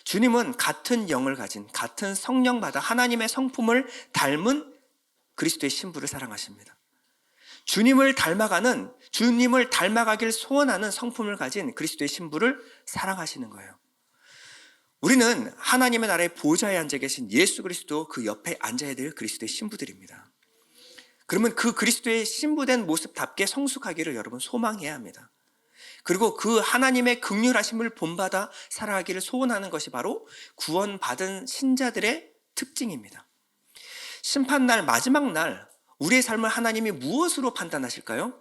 주님은 같은 영을 가진, 같은 성령받아 하나님의 성품을 닮은 그리스도의 신부를 사랑하십니다. 주님을 닮아가는, 주님을 닮아가길 소원하는 성품을 가진 그리스도의 신부를 사랑하시는 거예요. 우리는 하나님의 나라의 보좌에 앉아 계신 예수 그리스도 그 옆에 앉아야 될 그리스도의 신부들입니다. 그러면 그 그리스도의 신부된 모습답게 성숙하기를 여러분 소망해야 합니다. 그리고 그 하나님의 긍휼하심을 본받아 살아가기를 소원하는 것이 바로 구원받은 신자들의 특징입니다. 심판날, 마지막 날 우리의 삶을 하나님이 무엇으로 판단하실까요?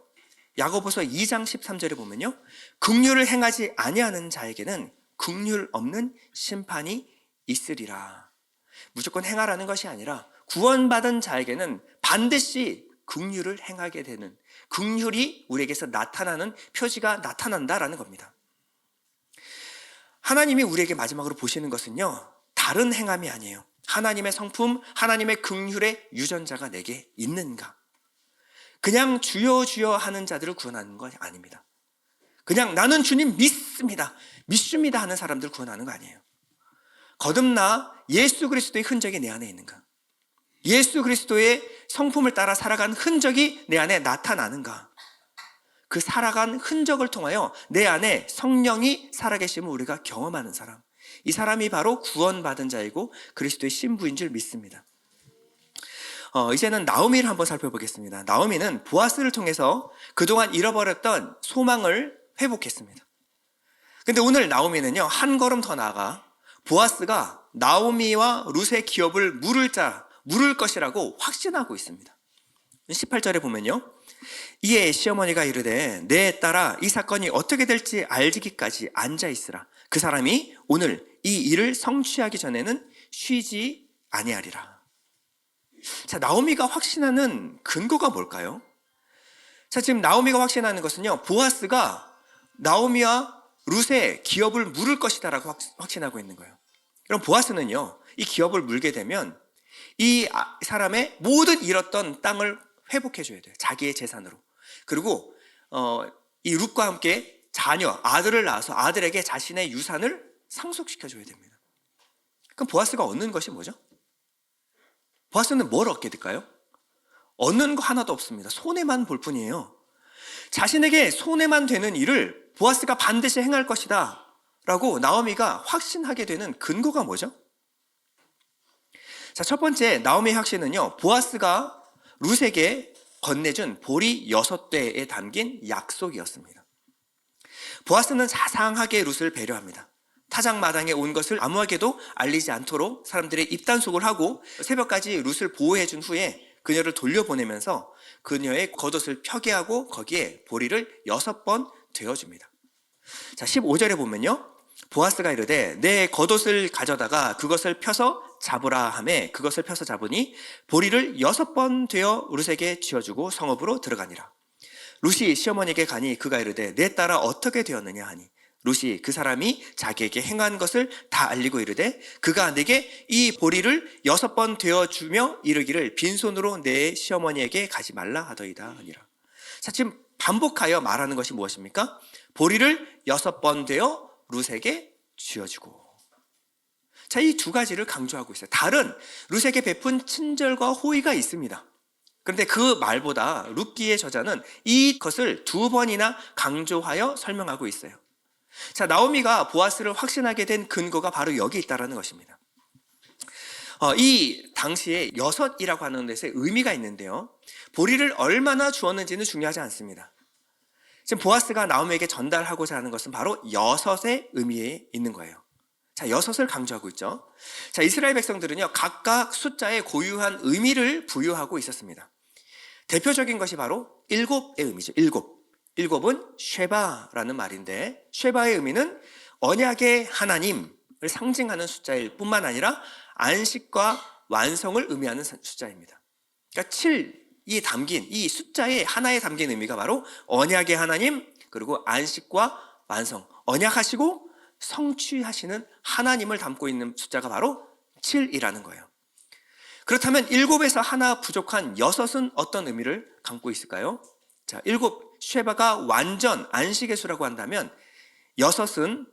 야고보서 2장 13절에 보면요, 긍휼을 행하지 아니하는 자에게는 긍휼 없는 심판이 있으리라. 무조건 행하라는 것이 아니라 구원받은 자에게는 반드시 긍휼을 행하게 되는, 긍휼이 우리에게서 나타나는 표지가 나타난다라는 겁니다. 하나님이 우리에게 마지막으로 보시는 것은요, 다른 행함이 아니에요. 하나님의 성품, 하나님의 긍휼의 유전자가 내게 있는가? 그냥 주여 주여 하는 자들을 구원하는 건 아닙니다. 그냥 나는 주님 믿습니다 하는 사람들을 구원하는 거 아니에요. 거듭나 예수 그리스도의 흔적이 내 안에 있는가? 예수 그리스도의 성품을 따라 살아가는 흔적이 내 안에 나타나는가? 그 살아간 흔적을 통하여 내 안에 성령이 살아계심을 우리가 경험하는 사람. 이 사람이 바로 구원받은 자이고 그리스도의 신부인 줄 믿습니다. 이제는 나오미를 한번 살펴보겠습니다. 나오미는 보아스를 통해서 그동안 잃어버렸던 소망을 회복했습니다. 근데 오늘 나오미는요, 한 걸음 더 나아가 보아스가 나오미와 룻의 기업을 물을 것이라고 확신하고 있습니다. 18절에 보면요, 이에 시어머니가 이르되 내 딸아 이 사건이 어떻게 될지 알기까지 앉아 있으라. 그 사람이 오늘 이 일을 성취하기 전에는 쉬지 아니하리라. 자, 나오미가 확신하는 근거가 뭘까요? 자, 지금 나오미가 확신하는 것은요, 보아스가 나오미와 룻의 기업을 물을 것이다라고 확신하고 있는 거예요. 그럼 보아스는요, 이 기업을 물게 되면 이 사람의 모든 잃었던 땅을 회복해 줘야 돼요. 자기의 재산으로. 그리고 이 룻과 함께 아들을 낳아서 아들에게 자신의 유산을 상속시켜 줘야 됩니다. 그럼 보아스가 얻는 것이 뭐죠? 보아스는 뭘 얻게 될까요? 얻는 거 하나도 없습니다. 손해만 볼 뿐이에요. 자신에게 손해만 되는 일을 보아스가 반드시 행할 것이다 라고 나오미가 확신하게 되는 근거가 뭐죠? 자, 첫 번째 나오미의 확신은요, 보아스가 룻에게 건네준 보리 6대에 담긴 약속이었습니다. 보아스는 자상하게 룻을 배려합니다. 타작마당에 온 것을 아무에게도 알리지 않도록 사람들의 입단속을 하고 새벽까지 룻을 보호해준 후에 그녀를 돌려보내면서 그녀의 겉옷을 펴게 하고 거기에 보리를 6번 되어줍니다. 자, 15절에 보면요, 보아스가 이르되 내 겉옷을 가져다가 그것을 펴서 잡으라 하매 그것을 펴서 잡으니 보리를 6번 되어 룻에게 쥐어주고 성읍으로 들어가니라. 룻이 시어머니에게 가니 그가 이르되 내 딸아 어떻게 되었느냐 하니 룻이 그 사람이 자기에게 행한 것을 다 알리고 이르되 그가 내게 이 보리를 6번 되어주며 이르기를 빈손으로 내 시어머니에게 가지 말라 하더이다 하니라. 자, 지금 반복하여 말하는 것이 무엇입니까? 보리를 6번 되어 룻에게 쥐어주고. 자, 이 두 가지를 강조하고 있어요. 다른 룻에게 베푼 친절과 호의가 있습니다. 그런데 그 말보다 룻기의 저자는 이것을 2번이나 강조하여 설명하고 있어요. 자, 나오미가 보아스를 확신하게 된 근거가 바로 여기 있다는 것입니다. 이 당시에 6이라고 하는 데서 의미가 있는데요, 보리를 얼마나 주었는지는 중요하지 않습니다. 지금 보아스가 나오미에게 전달하고자 하는 것은 바로 6의 의미에 있는 거예요. 자, 6을 강조하고 있죠. 자, 이스라엘 백성들은요, 각각 숫자에 고유한 의미를 부여하고 있었습니다. 대표적인 것이 바로 7의 의미죠. 7. 7은 쉐바라는 말인데, 쉐바의 의미는 언약의 하나님을 상징하는 숫자일 뿐만 아니라 안식과 완성을 의미하는 숫자입니다. 그러니까 7이 담긴, 이 숫자에 하나에 담긴 의미가 바로 언약의 하나님, 그리고 안식과 완성, 언약하시고 성취하시는 하나님을 담고 있는 숫자가 바로 7이라는 거예요. 그렇다면 7에서 하나 부족한 6은 어떤 의미를 담고 있을까요? 자, 7, 쉐바가 완전 안식의 수라고 한다면 6은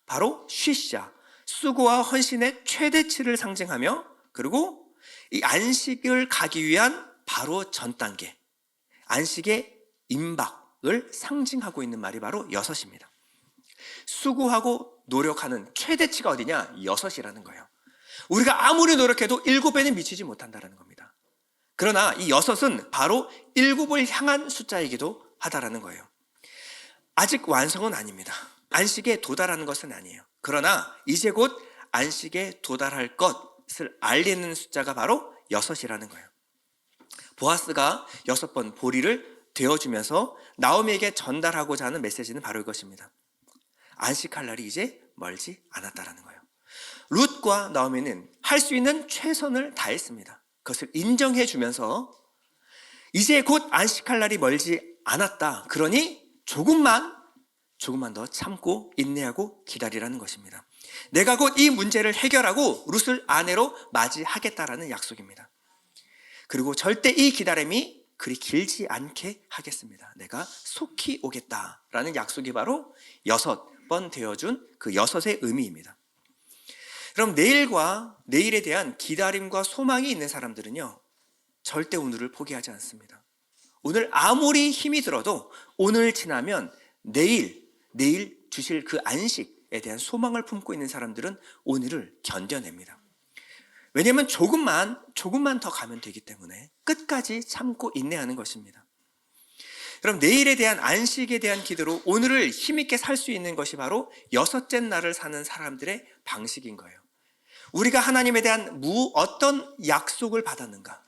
바로 쉬샤, 수고와 헌신의 최대치를 상징하며, 그리고 이 안식을 가기 위한 바로 전 단계, 안식의 임박을 상징하고 있는 말이 바로 6입니다. 수고하고 노력하는 최대치가 어디냐? 6이라는 거예요. 우리가 아무리 노력해도 7배는 미치지 못한다는 겁니다. 그러나 이 6은 바로 7을 향한 숫자이기도 하다라는 거예요. 아직 완성은 아닙니다. 안식에 도달하는 것은 아니에요. 그러나 이제 곧 안식에 도달할 것을 알리는 숫자가 바로 6이라는 거예요. 보아스가 6번 보리를 되어주면서 나오미에게 전달하고자 하는 메시지는 바로 이것입니다. 안식할 날이 이제 멀지 않았다라는 거예요. 룻과 나오미는 할 수 있는 최선을 다했습니다. 그것을 인정해 주면서 이제 곧 안식할 날이 멀지 않았다. 그러니 조금만 더 참고 인내하고 기다리라는 것입니다. 내가 곧 이 문제를 해결하고 룻을 아내로 맞이하겠다라는 약속입니다. 그리고 절대 이 기다림이 그리 길지 않게 하겠습니다. 내가 속히 오겠다라는 약속이 바로 6번 되어준 그 6의 의미입니다. 그럼 내일과 내일에 대한 기다림과 소망이 있는 사람들은요, 절대 오늘을 포기하지 않습니다. 오늘 아무리 힘이 들어도 오늘 지나면 내일 주실 그 안식에 대한 소망을 품고 있는 사람들은 오늘을 견뎌냅니다. 왜냐하면 조금만 더 가면 되기 때문에 끝까지 참고 인내하는 것입니다. 여러분, 내일에 대한 안식에 대한 기도로 오늘을 힘있게 살 수 있는 것이 바로 여섯째 날을 사는 사람들의 방식인 거예요. 우리가 하나님에 대한 어떤 약속을 받았는가?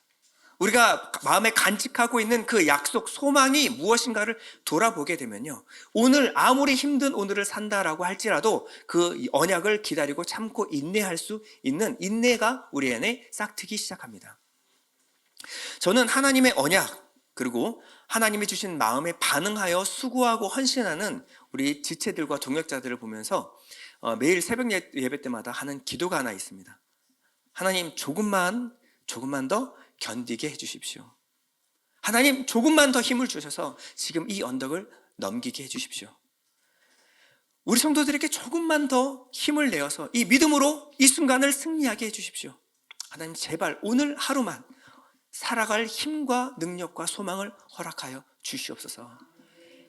우리가 마음에 간직하고 있는 그 약속, 소망이 무엇인가를 돌아보게 되면요, 오늘 아무리 힘든 오늘을 산다라고 할지라도 그 언약을 기다리고 참고 인내할 수 있는 인내가 우리 안에 싹트기 시작합니다. 저는 하나님의 언약, 그리고 하나님이 주신 마음에 반응하여 수고하고 헌신하는 우리 지체들과 동역자들을 보면서 매일 새벽 예배 때마다 하는 기도가 하나 있습니다. 하나님, 조금만 더 견디게 해주십시오. 하나님, 조금만 더 힘을 주셔서 지금 이 언덕을 넘기게 해주십시오. 우리 성도들에게 조금만 더 힘을 내어서 이 믿음으로 이 순간을 승리하게 해주십시오. 하나님, 제발 오늘 하루만 살아갈 힘과 능력과 소망을 허락하여 주시옵소서.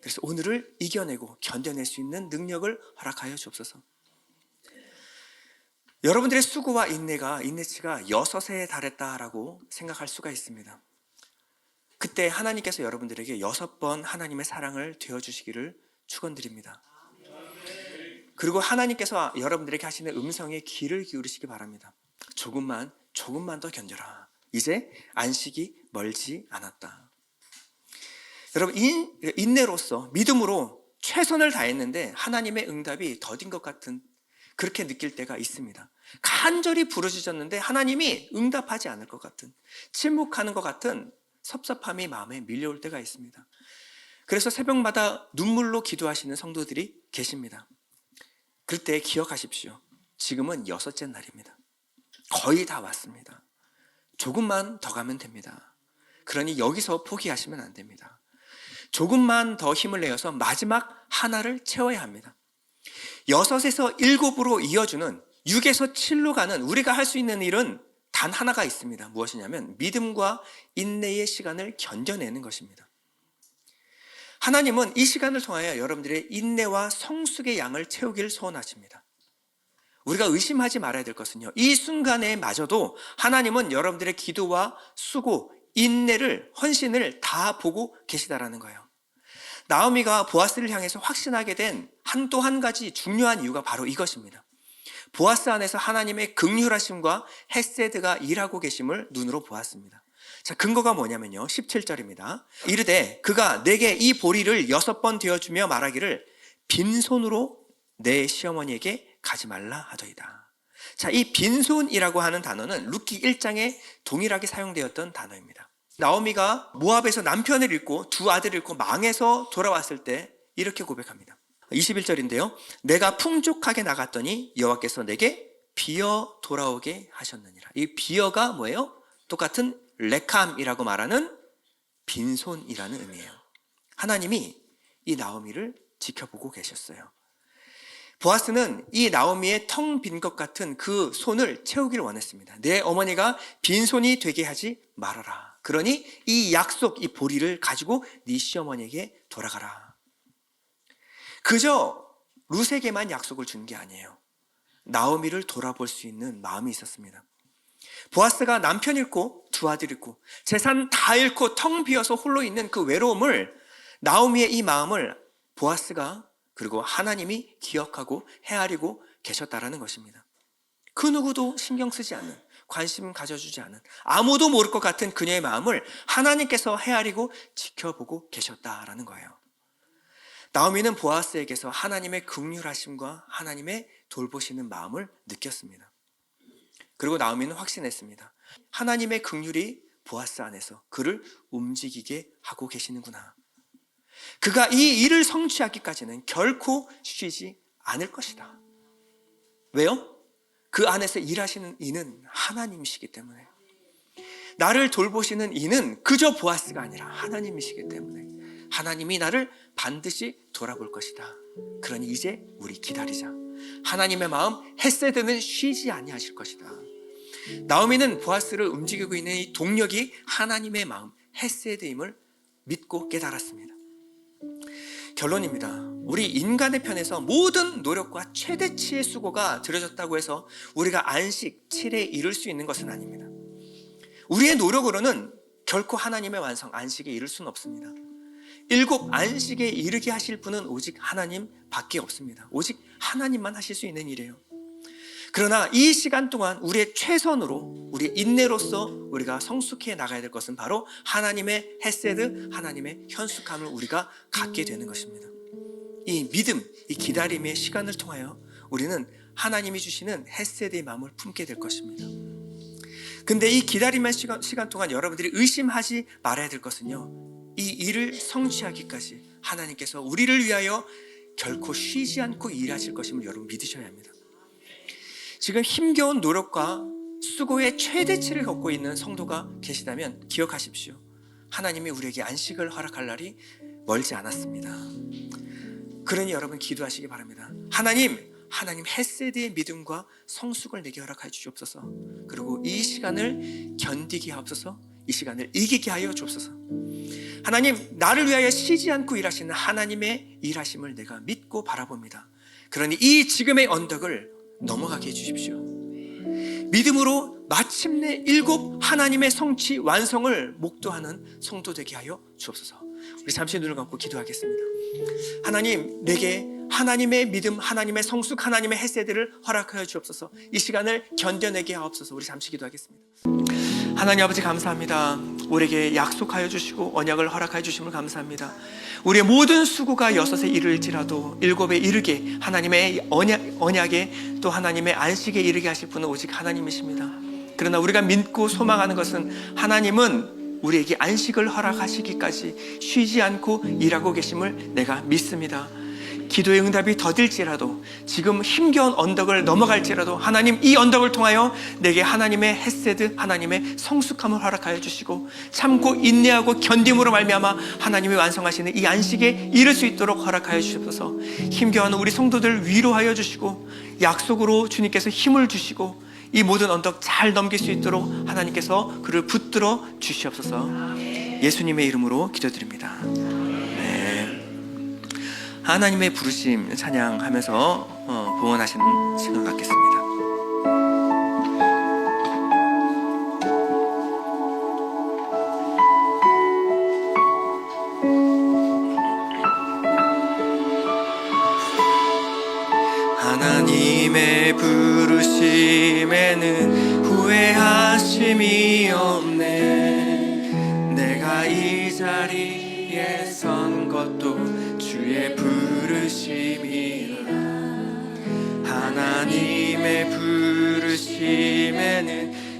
그래서 오늘을 이겨내고 견뎌낼 수 있는 능력을 허락하여 주옵소서. 여러분들의 수고와 인내치가 6에 달했다라고 생각할 수가 있습니다. 그때 하나님께서 여러분들에게 6번 하나님의 사랑을 되어주시기를 축원드립니다. 그리고 하나님께서 여러분들에게 하시는 음성에 귀를 기울이시기 바랍니다. 조금만 더 견뎌라. 이제 안식이 멀지 않았다. 여러분, 인내로서 믿음으로 최선을 다했는데 하나님의 응답이 더딘 것 같은, 그렇게 느낄 때가 있습니다. 간절히 부르짖었는데 하나님이 응답하지 않을 것 같은, 침묵하는 것 같은 섭섭함이 마음에 밀려올 때가 있습니다. 그래서 새벽마다 눈물로 기도하시는 성도들이 계십니다. 그때 기억하십시오. 지금은 6째 날입니다. 거의 다 왔습니다. 조금만 더 가면 됩니다. 그러니 여기서 포기하시면 안 됩니다. 조금만 더 힘을 내어서 마지막 하나를 채워야 합니다. 6에서 7으로 이어주는 6에서 7로 가는 우리가 할 수 있는 일은 단 하나가 있습니다. 무엇이냐면 믿음과 인내의 시간을 견뎌내는 것입니다. 하나님은 이 시간을 통하여 여러분들의 인내와 성숙의 양을 채우기를 소원하십니다. 우리가 의심하지 말아야 될 것은요, 이 순간에 마저도 하나님은 여러분들의 기도와 수고, 인내를, 헌신을 다 보고 계시다라는 거예요. 나오미가 보아스를 향해서 확신하게 된 또 한 가지 중요한 이유가 바로 이것입니다. 보아스 안에서 하나님의 긍휼하심과 헤세드가 일하고 계심을 눈으로 보았습니다. 자, 근거가 뭐냐면요, 17절입니다. 이르되 그가 내게 이 보리를 6번 되어주며 말하기를 빈손으로 내 시어머니에게 가지 말라 하더이다. 자, 이 빈손이라고 하는 단어는 룻기 1장에 동일하게 사용되었던 단어입니다. 나오미가 모압에서 남편을 잃고 두 아들을 잃고 망해서 돌아왔을 때 이렇게 고백합니다. 21절인데요. 내가 풍족하게 나갔더니 여호와께서 내게 비어 돌아오게 하셨느니라. 이 비어가 뭐예요? 똑같은 레캄이라고 말하는 빈손이라는 의미예요. 하나님이 이 나오미를 지켜보고 계셨어요. 보아스는 이 나오미의 텅 빈 것 같은 그 손을 채우기를 원했습니다. 내 어머니가 빈손이 되게 하지 말아라. 그러니 이 약속, 이 보리를 가지고 네 시어머니에게 돌아가라. 그저 룻에게만 약속을 준 게 아니에요. 나오미를 돌아볼 수 있는 마음이 있었습니다. 보아스가 남편 잃고 두 아들 잃고 재산 다 잃고 텅 비어서 홀로 있는 그 외로움을, 나오미의 이 마음을 보아스가, 그리고 하나님이 기억하고 헤아리고 계셨다라는 것입니다. 그 누구도 신경 쓰지 않는, 관심 가져주지 않은, 아무도 모를 것 같은 그녀의 마음을 하나님께서 헤아리고 지켜보고 계셨다라는 거예요. 나오미는 보아스에게서 하나님의 긍휼하심과 하나님의 돌보시는 마음을 느꼈습니다. 그리고 나오미는 확신했습니다. 하나님의 긍휼이 보아스 안에서 그를 움직이게 하고 계시는구나. 그가 이 일을 성취하기까지는 결코 쉬지 않을 것이다. 왜요? 그 안에서 일하시는 이는 하나님이시기 때문에. 나를 돌보시는 이는 그저 보아스가 아니라 하나님이시기 때문에 하나님이 나를 반드시 돌아볼 것이다. 그러니 이제 우리 기다리자. 하나님의 마음 헤세드는 쉬지 아니하실 것이다. 나오미는 보아스를 움직이고 있는 이 동력이 하나님의 마음 헤세드임을 믿고 깨달았습니다. 결론입니다. 우리 인간의 편에서 모든 노력과 최대치의 수고가 들여졌다고 해서 우리가 안식 7에 이룰 수 있는 것은 아닙니다. 우리의 노력으로는 결코 하나님의 완성, 안식에 이룰 수는 없습니다. 7 안식에 이르게 하실 분은 오직 하나님 밖에 없습니다. 오직 하나님만 하실 수 있는 일이에요. 그러나 이 시간 동안 우리의 최선으로, 우리의 인내로서 우리가 성숙해 나가야 될 것은 바로 하나님의 헤세드, 하나님의 현숙함을 우리가 갖게 되는 것입니다. 이 믿음, 이 기다림의 시간을 통하여 우리는 하나님이 주시는 헤세드의 마음을 품게 될 것입니다. 근데 이 기다림의 시간 동안 여러분들이 의심하지 말아야 될 것은요, 이 일을 성취하기까지 하나님께서 우리를 위하여 결코 쉬지 않고 일하실 것임을 여러분 믿으셔야 합니다. 지금 힘겨운 노력과 수고의 최대치를 겪고 있는 성도가 계시다면 기억하십시오. 하나님이 우리에게 안식을 허락할 날이 멀지 않았습니다. 그러니 여러분 기도하시기 바랍니다. 하나님 헤세드의 믿음과 성숙을 내게 허락하여 주시옵소서. 그리고 이 시간을 견디게 하옵소서. 이 시간을 이기게 하여 주옵소서. 하나님, 나를 위하여 쉬지 않고 일하시는 하나님의 일하심을 내가 믿고 바라봅니다. 그러니 이 지금의 언덕을 넘어가게 해주십시오. 믿음으로 마침내 7 하나님의 성취 완성을 목도하는 성도 되게 하여 주옵소서. 우리 잠시 눈을 감고 기도하겠습니다. 하나님, 내게 하나님의 믿음, 하나님의 성숙, 하나님의 헤세드를 허락하여 주옵소서. 이 시간을 견뎌내게 하옵소서. 우리 잠시 기도하겠습니다. 하나님 아버지 감사합니다. 우리에게 약속하여 주시고 언약을 허락하여 주심을 감사합니다. 우리의 모든 수고가 6에 이를지라도 7에 이르게 하나님의 언약에 또 하나님의 안식에 이르게 하실 분은 오직 하나님이십니다. 그러나 우리가 믿고 소망하는 것은 하나님은 우리에게 안식을 허락하시기까지 쉬지 않고 일하고 계심을 내가 믿습니다. 기도의 응답이 더딜지라도, 지금 힘겨운 언덕을 넘어갈지라도 하나님 이 언덕을 통하여 내게 하나님의 헤세드, 하나님의 성숙함을 허락하여 주시고 참고 인내하고 견딤으로 말미암아 하나님이 완성하시는 이 안식에 이를 수 있도록 허락하여 주셔서 힘겨워하는 우리 성도들 위로하여 주시고 약속으로 주님께서 힘을 주시고 이 모든 언덕 잘 넘길 수 있도록 하나님께서 그를 붙들어 주시옵소서. 예수님의 이름으로 기도드립니다. 하나님의 부르심 찬양하면서 봉헌하시는 시간 갖겠습니다. 하나님의 부르심에는 후회하심이 없네. 내가 이 자리에 선 것도 주의 부르심이라. 하나님의 부르심에는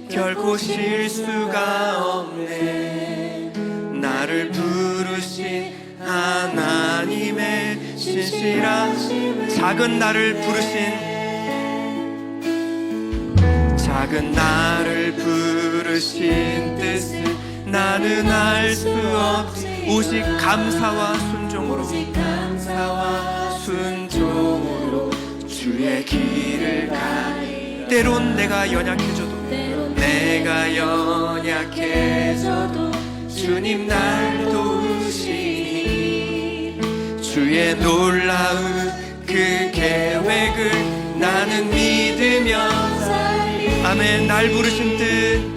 결코 실수가 없네. 나를 부르신 하나님의 신실하심, 작은 나를 부르신 뜻을 나는 알 수 없지. 오직 감사와 순종으로 주의 길을 가리. 때론 내가 연약해져도 주님 날 도우시니 주의 놀라운 그 계획을 나는 믿으며 아멘. 날 부르신 뜻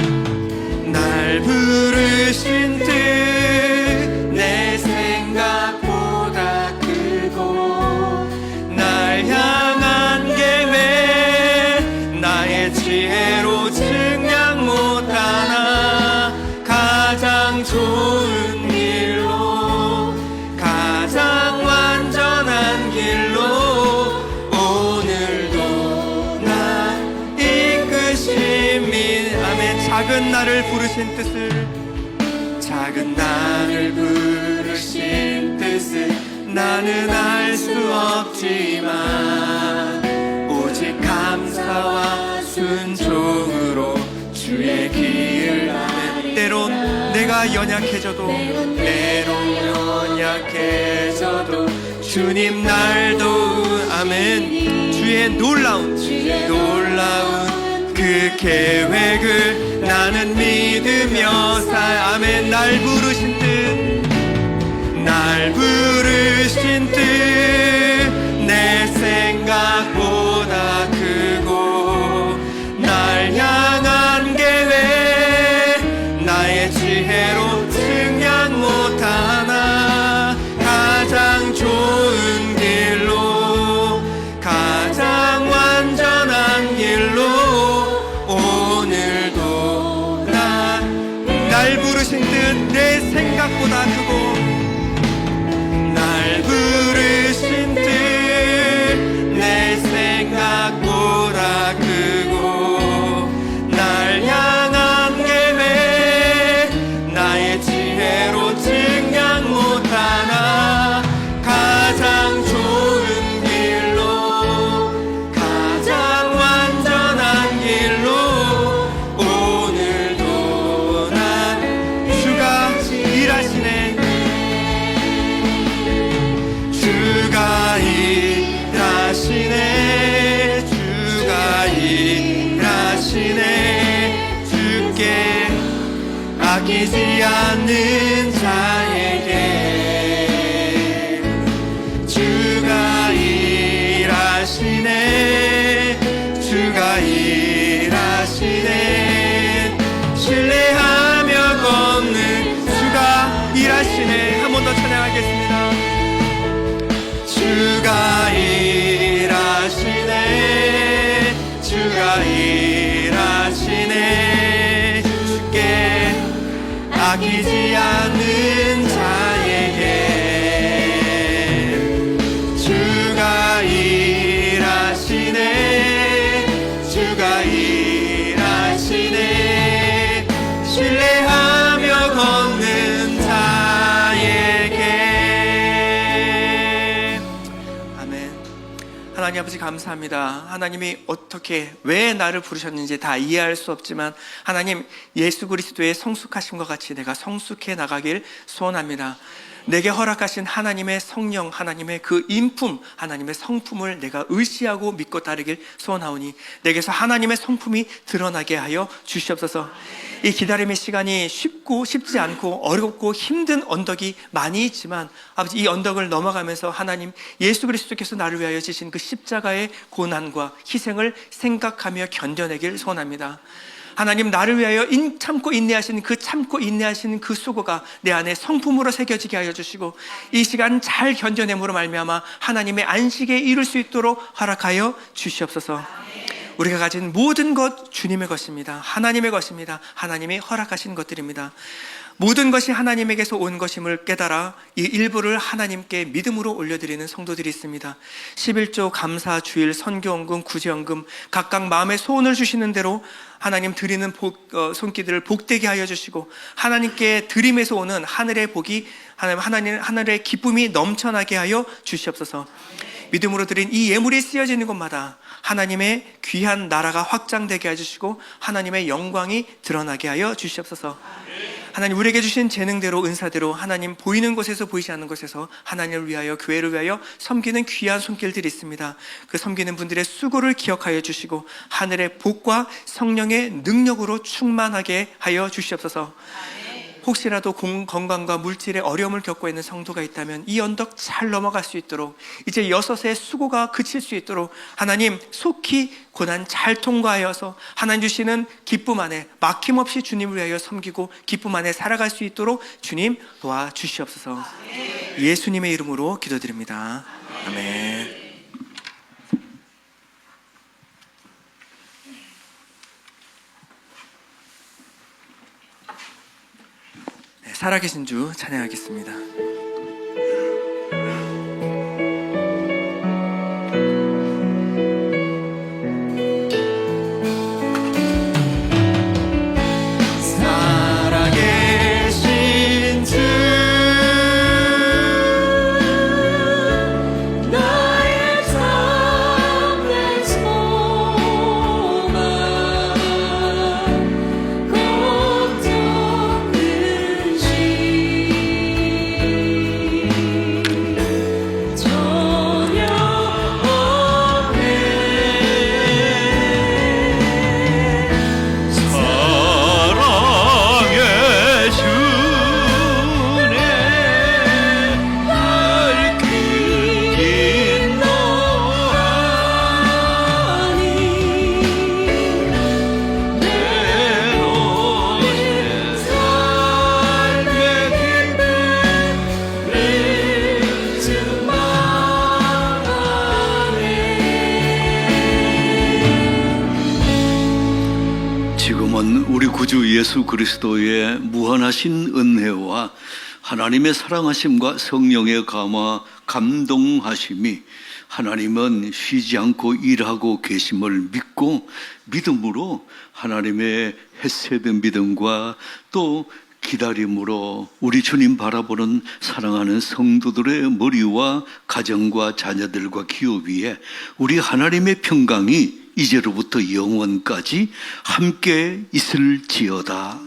내 생각보다 크고 날 향한 계획 나의 지혜로 증량 못하나 가장 좋은 길로 가장 완전한 길로 오늘도 날 이끄심이 아멘. 작은 나를 부르신 뜻을 나는 알 수 없지만 오직 감사와 순종으로 주의 길을 가네. 때론 내가 연약해져도 주님 날 도우 아멘. 주의 놀라운 그 계획을 나는 믿으며 아멘. 날 부르신 뜻 날 부르신 뜻 내 생각보다 크고 날 향한 계획 나의 지혜로 측량 못하나 가장 좋은 길로 가장 완전한 길로 오늘도 날 부르신 뜻 내 생각보다 크고 날 부르신 뜻 내 생각보다 크고 날 향한 계획 나의 지혜로 측량 못하나 가장 좋은 길로 가장 완전한 길로 오늘도 난 주가 일하시네 주가 일하시네 주가 일하시네 주께 아끼지 않는 자에게 주가 일하시네 주가 일하시네 신뢰하며 걷는 주가 일하시네 한 번 더 찬양하겠습니다 주가 일하시네 주가 일하시네 주께 아끼지 않는 자에게 주가 일하시네 주가 일하시네 신뢰하며 걷는 자에게 아멘. 하나님 아버지 감사합니다. 하나님이 어떻게 왜 나를 부르셨는지 다 이해할 수 없지만 하나님 예수 그리스도의 성숙하심과 같이 내가 성숙해 나가길 소원합니다. 내게 허락하신 하나님의 성령, 하나님의 그 인품, 하나님의 성품을 내가 의지하고 믿고 따르길 소원하오니 내게서 하나님의 성품이 드러나게 하여 주시옵소서. 이 기다림의 시간이 쉽지 않고 어렵고 힘든 언덕이 많이 있지만 아버지 이 언덕을 넘어가면서 하나님 예수 그리스도께서 나를 위하여 지신 그 십자가의 고난과 희생을 생각하며 견뎌내길 소원합니다. 하나님 나를 위하여 참고 인내하시는 그 수고가 내 안에 성품으로 새겨지게 하여 주시고 이 시간 잘 견뎌냄으로 말미암아 하나님의 안식에 이룰 수 있도록 허락하여 주시옵소서. 우리가 가진 모든 것 주님의 것입니다. 하나님의 것입니다. 하나님이 허락하신 것들입니다. 모든 것이 하나님에게서 온 것임을 깨달아 이 일부를 하나님께 믿음으로 올려드리는 성도들이 있습니다. 11조 감사, 주일, 선교원금, 구제원금 각각 마음의 소원을 주시는 대로 하나님 드리는 손길들을 복되게 하여 주시고 하나님께 드림에서 오는 하늘의 복이 하늘의 기쁨이 넘쳐나게 하여 주시옵소서. 믿음으로 드린 이 예물이 쓰여지는 곳마다 하나님의 귀한 나라가 확장되게 해주시고 하나님의 영광이 드러나게 하여 주시옵소서. 하나님 우리에게 주신 재능대로 은사대로 하나님 보이는 곳에서 보이지 않는 곳에서 하나님을 위하여 교회를 위하여 섬기는 귀한 손길들이 있습니다. 그 섬기는 분들의 수고를 기억하여 주시고 하늘의 복과 성령의 능력으로 충만하게 하여 주시옵소서. 혹시라도 건강과 물질의 어려움을 겪고 있는 성도가 있다면 이 언덕 잘 넘어갈 수 있도록 이제 6의 수고가 그칠 수 있도록 하나님 속히 고난 잘 통과하여서 하나님 주시는 기쁨 안에 막힘없이 주님을 위하여 섬기고 기쁨 안에 살아갈 수 있도록 주님 도와주시옵소서. 예수님의 이름으로 기도드립니다. 아멘. 살아계신 주 찬양하겠습니다. 살아계신 주 나의 참된 소망 걱정 근심 우리 구주 예수 그리스도의 무한하신 은혜와 하나님의 사랑하심과 성령의 감화, 감동하심이 하나님은 쉬지 않고 일하고 계심을 믿고 믿음으로 하나님의 헤세드 믿음과 또 기다림으로 우리 주님 바라보는 사랑하는 성도들의 머리와 가정과 자녀들과 기업 위에 우리 하나님의 평강이 이제로부터 영원까지 함께 있을지어다.